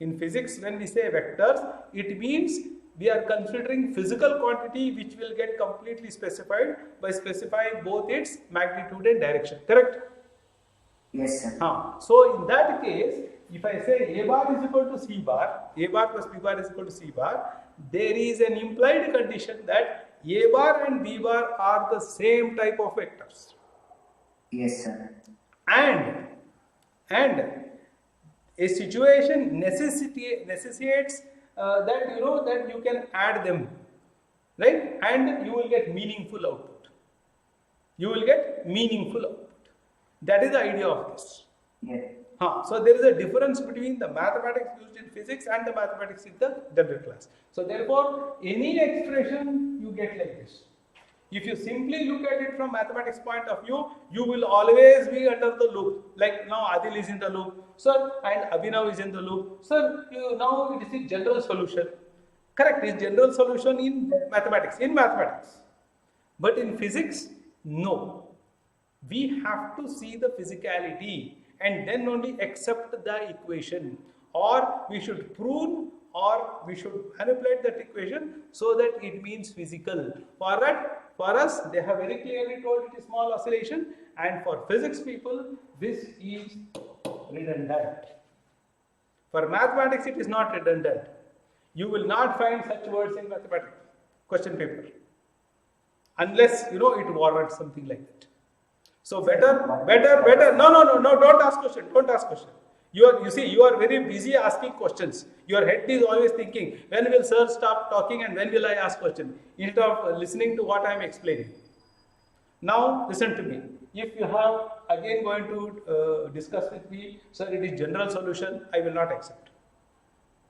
In physics, when we say vectors, it means we are considering physical quantity which will get completely specified by specifying both its magnitude and direction. Correct? Yes, sir. So in that case, if I say A bar is equal to C bar, A bar plus B bar is equal to C bar, there is an implied condition that A bar and B bar are the same type of vectors. Yes, sir. And a situation necessitates that you can add them, right? And you will get meaningful output. That is the idea of this. Yeah. So there is a difference between the mathematics used in physics and the mathematics in the general class. So therefore, any expression you get like this. If you simply look at it from mathematics point of view, you will always be under the loop. Like now Adil is in the loop, sir, and Abhinav is in the loop. Sir, now it is a general solution. Correct, it's general solution in mathematics. But in physics, no. We have to see the physicality and then only accept the equation. Or we should prove or we should manipulate that equation so that it means physical. For us, they have very clearly told it is small oscillation, and for physics people, this is redundant. For mathematics, it is not redundant. You will not find such words in mathematics question paper unless it warrants something like that. So better. No, don't ask question. You are very busy asking questions. Your head is always thinking, when will sir stop talking and when will I ask question? Instead of listening to what I am explaining. Now listen to me. If you have again going to discuss with me, sir, it is general solution, I will not accept.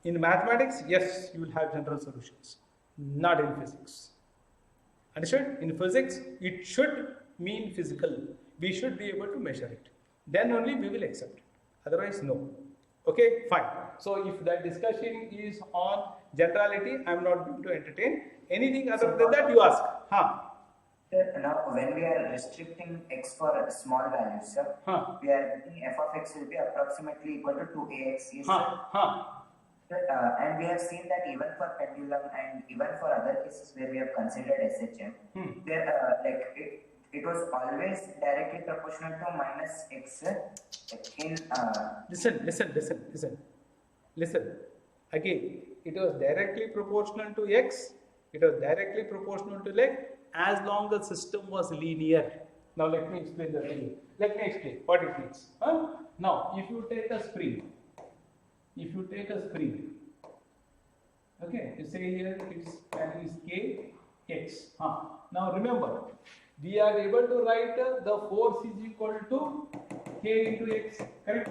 In mathematics, yes, you will have general solutions. Not in physics. Understood? In physics, it should mean physical. We should be able to measure it. Then only we will accept it. Otherwise, no. Okay, fine. So if that discussion is on generality, I am not going to entertain. Anything other than that, you ask. Sir, now when we are restricting x for small values, sir, we are getting f of x will be approximately equal to 2ax. Yes, sir. And we have seen that even for pendulum and even for other cases where we have considered SHM, there it was always directly proportional to minus x in. Listen. Again, it was directly proportional to x. It was directly proportional to x as long as the system was linear. Now let me explain that to you. Let me explain what it means. Now, if you take a spring, okay, you say here its value is k x. Now remember, we are able to write the force is equal to k into x, correct?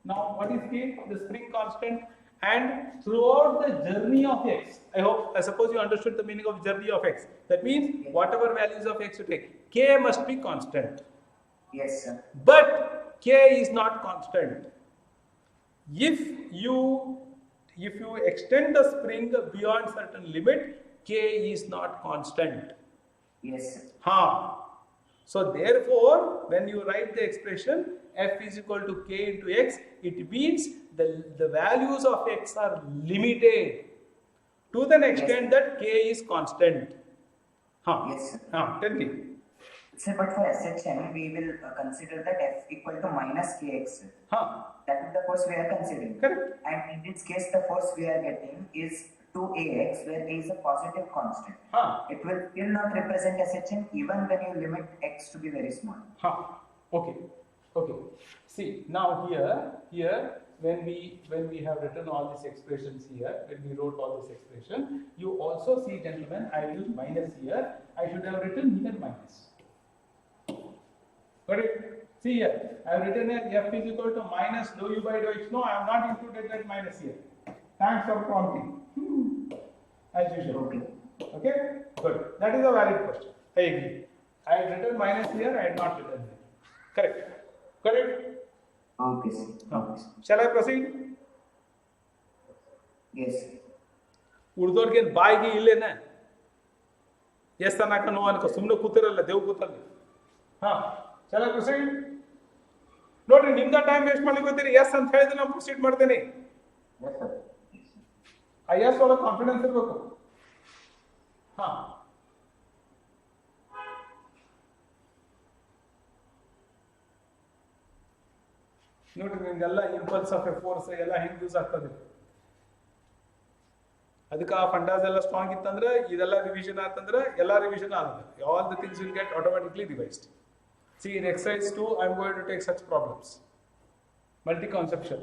Now what is k? The spring constant. And throughout the journey of x, I suppose you understood the meaning of journey of x. That means whatever values of x you take, k must be constant. Yes, sir. But k is not constant. If you extend the spring beyond certain limit, k is not constant. Yes, sir. So therefore, when you write the expression f is equal to k into x, it means the values of x are limited to the extent that k is constant. Yes, sir. Tell me. Sir, but for SHM, we will consider that f equal to minus kx. That is the force we are considering. Correct. And in this case, the force we are getting is 2ax, where a is a positive constant. It will still not represent SHM even when you limit x to be very small. Okay. See, now here when we have written all these expressions here, when we wrote all this expression, you also see, gentlemen, I used minus here. I should have written here minus. Got it? See here, I have written here f is equal to minus dou u by dou x. No, I have not included that minus here. Thanks for prompting. As usual. Okay? Good. That is a valid question. I agree. I had written minus here, I had not written here. Correct. Okay, sir. Shall I proceed? Yes. ಉಳ್ದೋರ್ಗೇನು ಬಾಯಿಗೆ ಇಲ್ಲೇನ S ಅನ್ನಕ no ಅನ್ಕೋ ಸುಮ್ಮನೆ ಕೂತಿರಲ್ಲ Dev ಕೂತಲ್ಲ shall I proceed? ನೋಡ್ರಿ ನಿಮ್ದ time waste ಮಾಡ್ಲಿಕ್ಕೆ ಹೋಗ್ತೀರಿ S ಅಂತ ಹೇಳಿದ್ರೆ ನಾನು ಪ್ರೊಸೀಡ್ ಮಾಡ್ತೇನೆ ಆ ಎಸ್ ಒಳಗೆ ಕಾನ್ಫಿಡೆನ್ಸ್ ಇರಬೇಕು ನೋಡ್ರಿ ನಿಮ್ಗೆಲ್ಲ ಇಂಪಲ್ಸ್ ಆಫ್ ಎ ಫೋರ್ಸ್ ಎಲ್ಲ ಹೆಂಗ್ ಯೂಸ್ ಆಗ್ತದೆ ಅದಕ್ಕೆ ಆ ಫಂಡಾಸ್ ಎಲ್ಲ ಸ್ಟ್ರಾಂಗ್ ಇತ್ತಂದ್ರೆ ಇದೆಲ್ಲ ರಿವಿಷನ್ ಆತಂದ್ರೆ ಎಲ್ಲ ರಿವಿಷನ್ ಆಗುತ್ತೆ all the things will get automatically revised See, in exercise 2, I am going to take such problems. Multi-conceptual.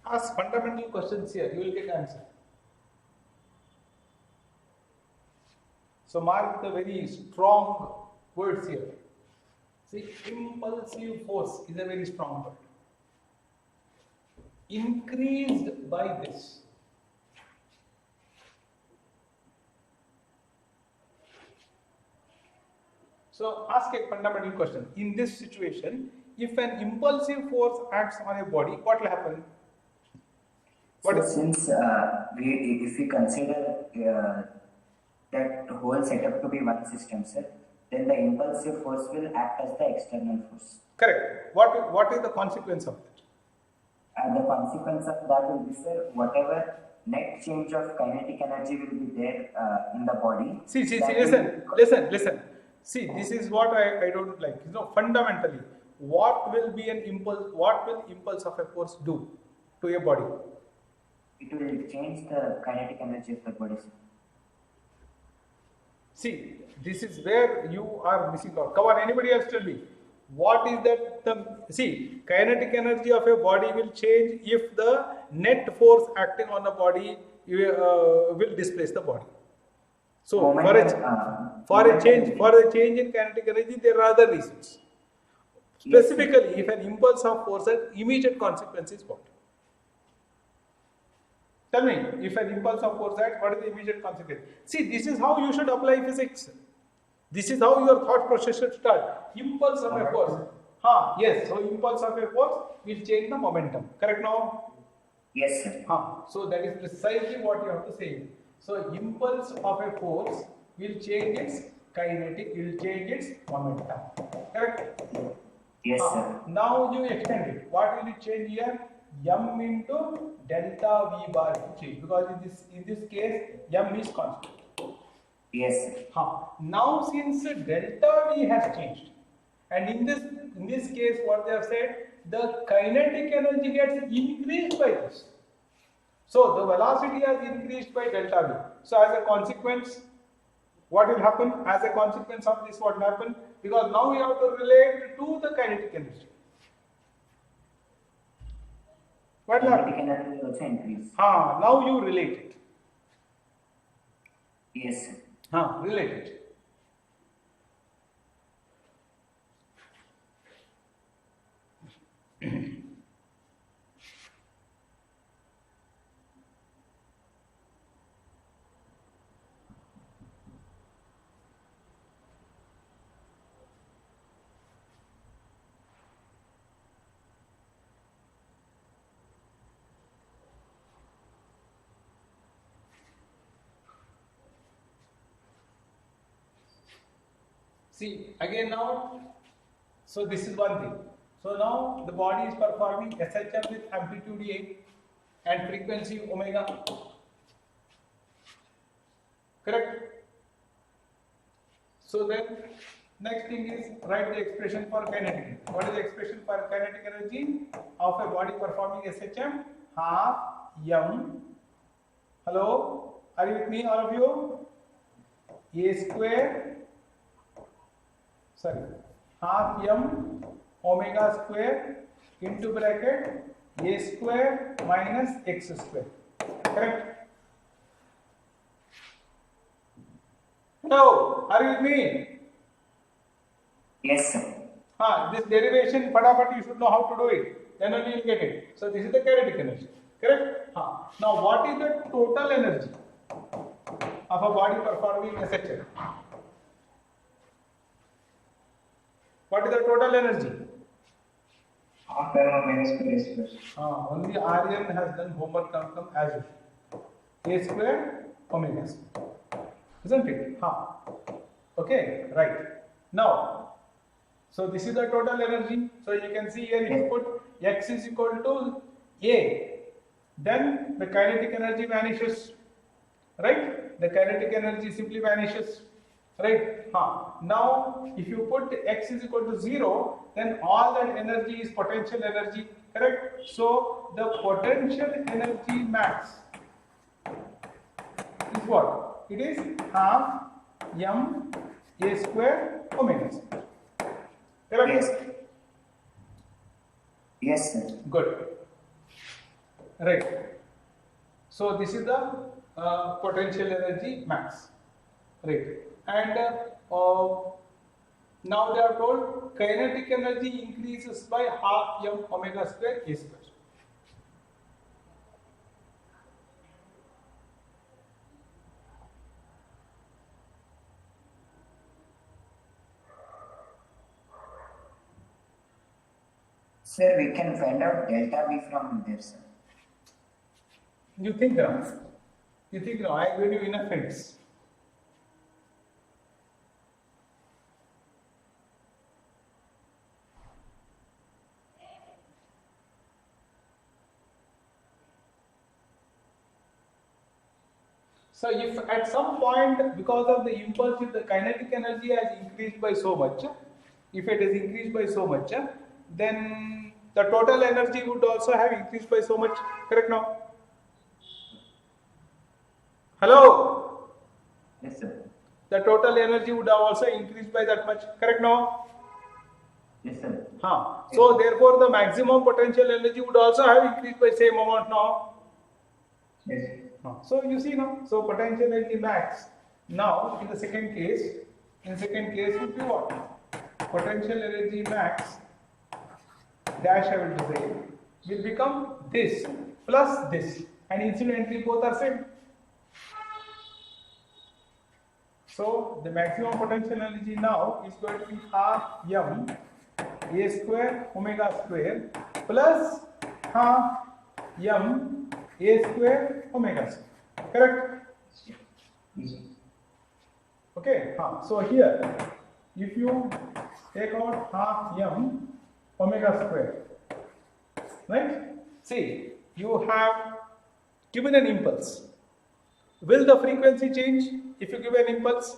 Ask fundamental questions here, you will get answer. So mark the very strong words here. See, impulsive force is a very strong word. Increased by this. So ask a fundamental question. In this situation, if an impulsive force acts on a body, what will happen? So since if we consider that whole setup to be one system, sir, then the impulsive force will act as the external force. Correct. What is the consequence of that? And the consequence of that will be, sir, whatever net change of kinetic energy will be there in the body. See, listen. See, this is what I don't like. Fundamentally, what will impulse of a force do to a body? It will change the kinetic energy of the body, sir. See, this is where you are missing out. Come on, anybody else tell me. What is that? See, kinetic energy of a body will change if the net force acting on the body will displace the body. So, for a change in kinetic energy, there are other reasons. Specifically, if an impulse of force has immediate consequence is what? Tell me, if an impulse of force acts, what is the immediate consequence? See, this is how you should apply physics. This is how your thought process should start. Impulse of a force. Yes, so impulse of a force will change the momentum. Correct now? Yes, sir. So that is precisely what you have to say. So impulse of a force will change its kinetic, will change its momentum. Correct? Yes, sir. Now you extend it. What will it change here? M into delta V bar will change, because in this case M is constant. Yes, sir. Now since delta V has changed, and in this case what they have said, the kinetic energy gets increased by this. So the velocity has increased by delta V. So as a consequence, what will happen? As a consequence of this, what will happen? Because now we have to relate to the kinetic energy. What will happen? Kinetic energy will also increase. Now you relate it. Yes, sir. Relate it. See, again now, so this is one thing. So now the body is performing SHM with amplitude A and frequency omega. Correct? So then next thing is write the expression for kinetic energy. What is the expression for kinetic energy of a body performing SHM? Half m. Hello? Are you with me, all of you? A square. Half m omega square into bracket a square minus x square. Correct? Hello, are you with me? Yes, sir. This derivation, you should know how to do it. Then only you will get it. So this is the kinetic energy. Correct? Now what is the total energy of a body performing SHM? What is the total energy? Half m minus a square. Only Aryan has done homework come as usual. A square omega square. Isn't it? Okay, right. Now, so this is the total energy. So you can see here, if you put x is equal to A, then the kinetic energy vanishes. Right? The kinetic energy simply vanishes. Right? Now, if you put x is equal to 0, then all that energy is potential energy. Correct? So, the potential energy max is what? It is half m a square omega square. Correct? Yes. Yes, sir. Good. Right. So, this is the potential energy max. Right. And now they are told kinetic energy increases by half m omega square a square. Sir, we can find out delta V from there, sir. You think now? You think now? I gave you enough hints. So if at some point, because of the impulse, if the kinetic energy has increased by so much, if it is increased by so much, then the total energy would also have increased by so much. Correct now? Hello? Yes, sir. The total energy would have also increased by that much. Correct now? Yes, sir. So therefore, the maximum potential energy would also have increased by same amount now. Yes. So you see now, so potential energy max. Now in the second case would be what? Potential energy max dash I will say will become this plus this, and incidentally both are same. So the maximum potential energy now is going to be half m a square omega square plus half m a square omega square. Correct? Okay. So here, if you take out half m omega square, right? See, you have given an impulse. Will the frequency change if you give an impulse?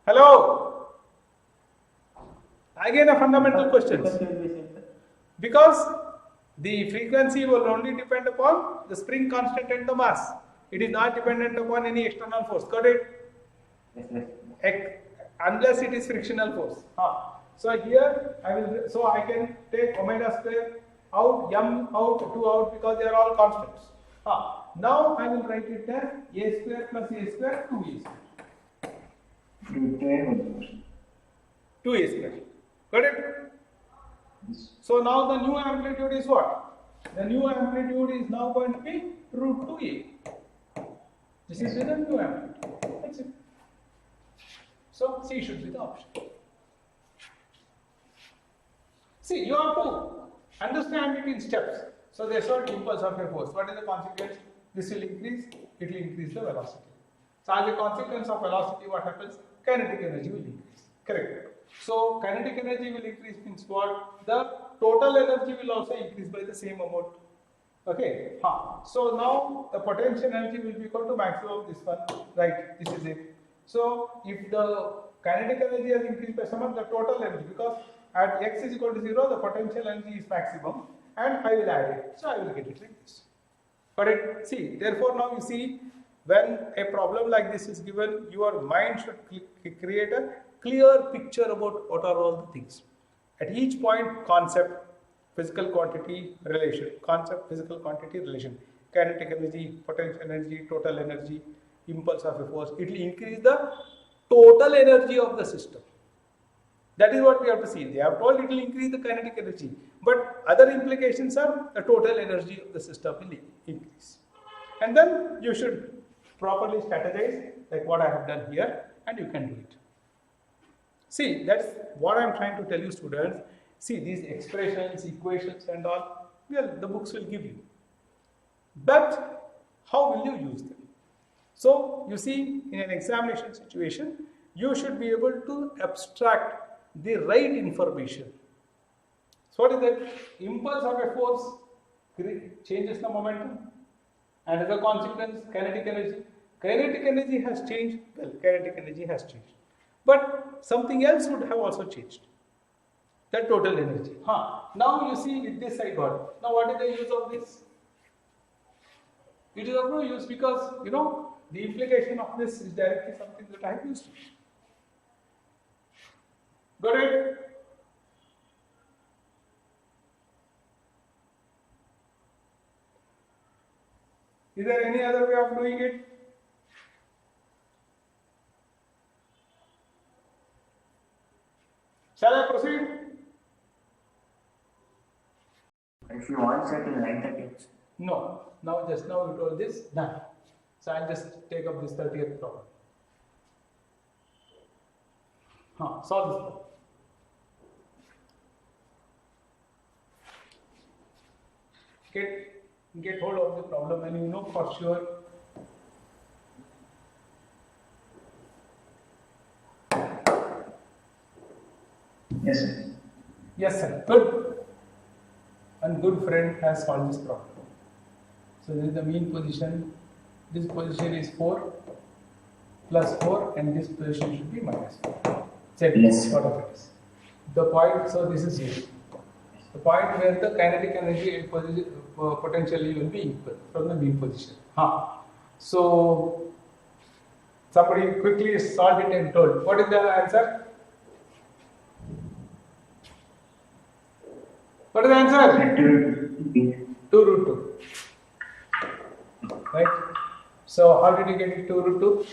Hello? Again a fundamental question. Because the frequency will only depend upon the spring constant and the mass. It is not dependent upon any external force. Got it? Yes. Unless it is frictional force. So here I can take omega square out, m out, 2 out, because they are all constants. Now I will write it as a square plus a square 2a square. 2a square. Got it? So now the new amplitude is what? The new amplitude is now going to be root 2a. This is the new amplitude. That's it. So C should be the option. See, you have to understand it in steps. So there's not impulse of a force. What is the consequence? This will increase, it will increase the velocity. So as a consequence of velocity, what happens? Kinetic energy will increase. Correct. So kinetic energy will increase means what? The total energy will also increase by the same amount. Okay. So now the potential energy will be equal to maximum of this one. Right. This is it. So if the kinetic energy has increased by so much, the total energy, because at x is equal to 0, the potential energy is maximum, and I will add it. So I will get it like this. Got it? See, therefore now you see, when a problem like this is given, your mind should create a clear picture about what are all the things. At each point, concept, physical quantity, relation. Concept, physical quantity, relation. Kinetic energy, potential energy, total energy, impulse of a force. It will increase the total energy of the system. That is what we have to see. They have told it will increase the kinetic energy, but other implications are the total energy of the system will increase. And then you should properly strategize like what I have done here, and you can do it. See, that's what I am trying to tell you, students. See, these expressions, equations and all, well, the books will give you. But how will you use them? So, you see, in an examination situation, you should be able to abstract the right information. So, what is that? Impulse of a force changes the momentum, and as a consequence, kinetic energy. Kinetic energy has changed. Well, kinetic energy has changed, but something else would have also changed. That total energy. Now you see with this I got. Now what is the use of this? It is of no use because the implication of this is directly something that I have used. Got it? Is there any other way of doing it? Shall I proceed? If you want, sir, to write the tips. No. Now, just now you told this, done. So I'll just take up this 30th problem. Solve this problem. get hold of the problem and you know for sure. Yes, sir. Yes, sir. Good. One good friend has solved this problem. So this is the mean position. This position is 4 plus 4 and this position should be minus 4. Yes. What of it is. The point, so this is 0. The point where the kinetic energy and potentially will be equal from the mean position. So somebody quickly solved it and told. What is the answer? What is the answer? 2 root 2. Right? So how did you get it 2 root 2?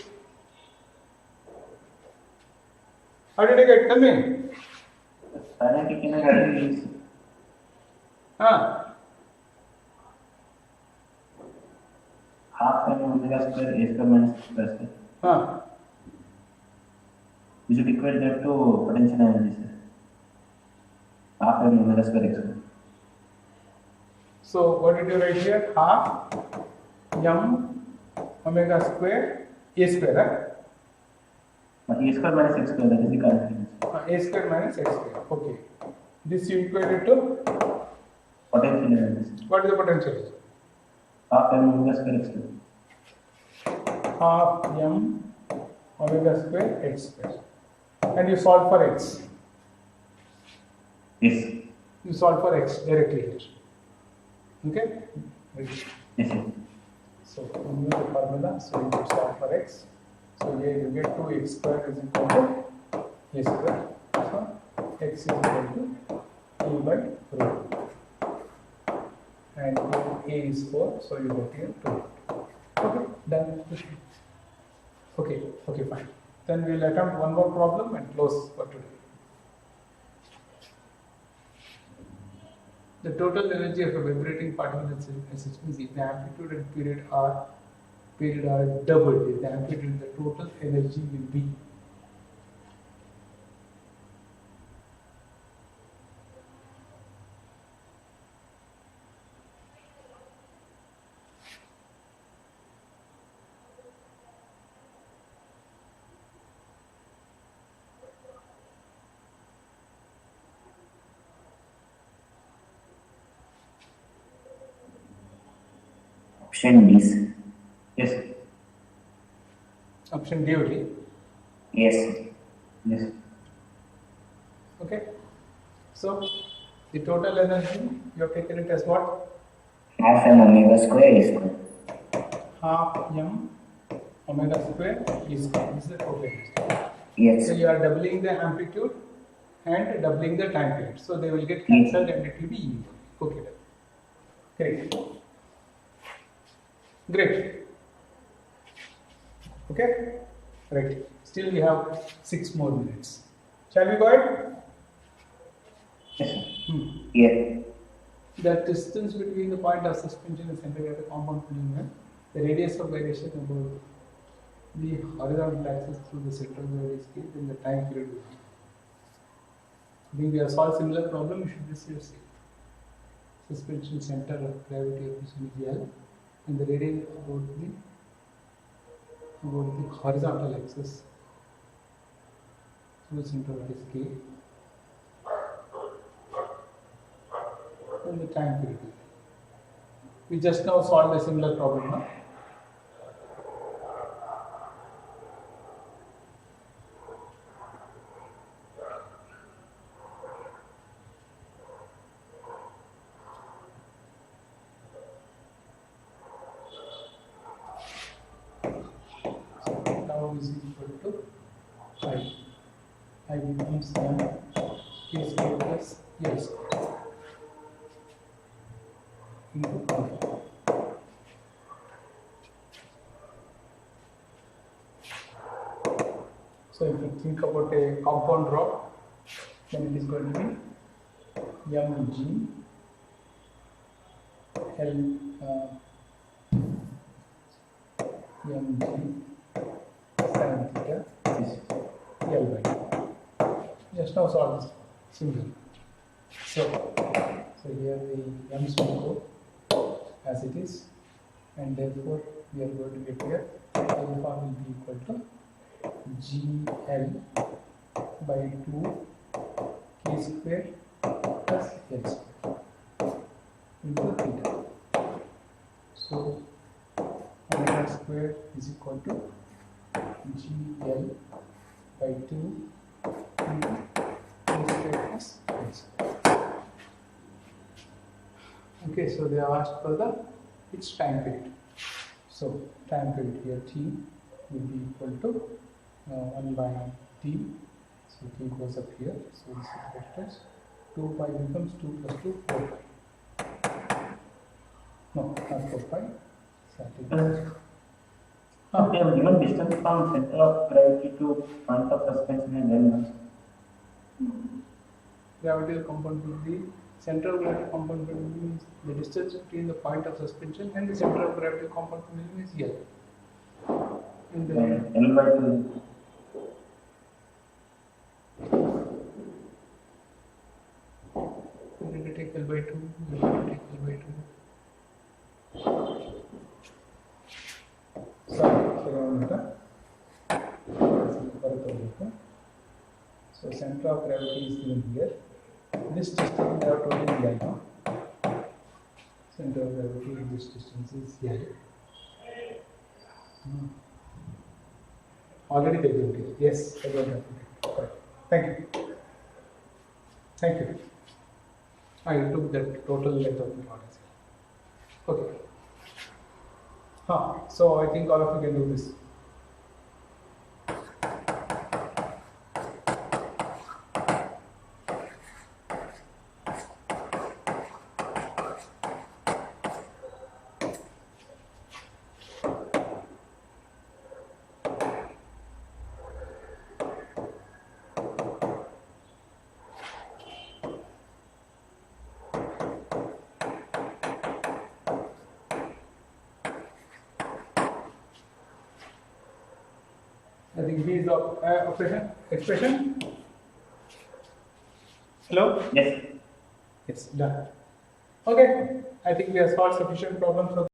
How did you get? Tell me. Kinetic energy is half m omega square a square minus x square. We should equate that to potential energy, sir. Half m omega square x square. So what did you write here? Half m omega square a square, right? A square minus x square, that is the kinetic energy. A square minus x square. Okay. This you equated to Potential energy. what is the potential? Half m omega square x square. Half m omega square x square. And you solve for x. Yes. You solve for x directly here. Okay? Yes, sir. So you use the formula, so you solve for x. So here you get 2x square is equal to a square. So x is equal to e by root. And here a is 4, so you get here 2. Okay, done. Okay, fine. Then we'll attempt one more problem and close for today. The total energy of a vibrating particle in SHM is if the amplitude and period are doubled. If the amplitude, the total energy will be. Option D, sir. Yes. Option D only. Yes, sir. Yes. Okay. So the total energy you have taken it as what? Half m omega square is square. Half m omega square is square. This is the total energy. Yes. So you are doubling the amplitude and doubling the time period. So they will get cancelled and it will be E. Okay. Great. Great. Okay. Right. Still we have 6 more minutes. Shall we go ahead? Yes, sir. Yeah. The distance between the point of suspension and center of the compound polymer, the radius of gyration about the horizontal axis through the center of the radius scale, then the time period will be. I think we have solved similar problem. You should just see suspension center of gravity of this is L, and the radius about the horizontal axis through the center of the scale. And the time period. We just now solved a similar problem, no? So now is equal to I. I becomes m k square plus L square. Into compound. So if you think about a compound rod, then it is going to be mg L mg sin theta is L by 2. Just now solve this simple. So here the m's will go. as it is, and therefore we are going to get here alpha will be equal to GL by 2 K square plus L square into theta. So omega square is equal to GL by 2 into K square plus L square. Okay, so they have asked for its time period. So time period here T will be equal to 1 by T. So T goes up here. So this is vectors. 2 pi becomes 2 plus 2, 4 pi. No, not 4 pi. They have given distance from center of gravity to point of suspension and then Gravitational component will be central gravity component means the distance between the point of suspension and the center of gravity component is L. And then L by 2. we need to take L by 2. We need to take L by 2. Sorry, so center of gravity is given here. This distance we have told is L now. Center of gravity in this distance is L. Already they given it. Yes, I got that. Correct. Thank you. Thank you. I took that total length of the part. Okay. So I think all of you can do this. I think B is the expression. Hello? Yes. Yes, done. Okay, I think we have solved sufficient problems for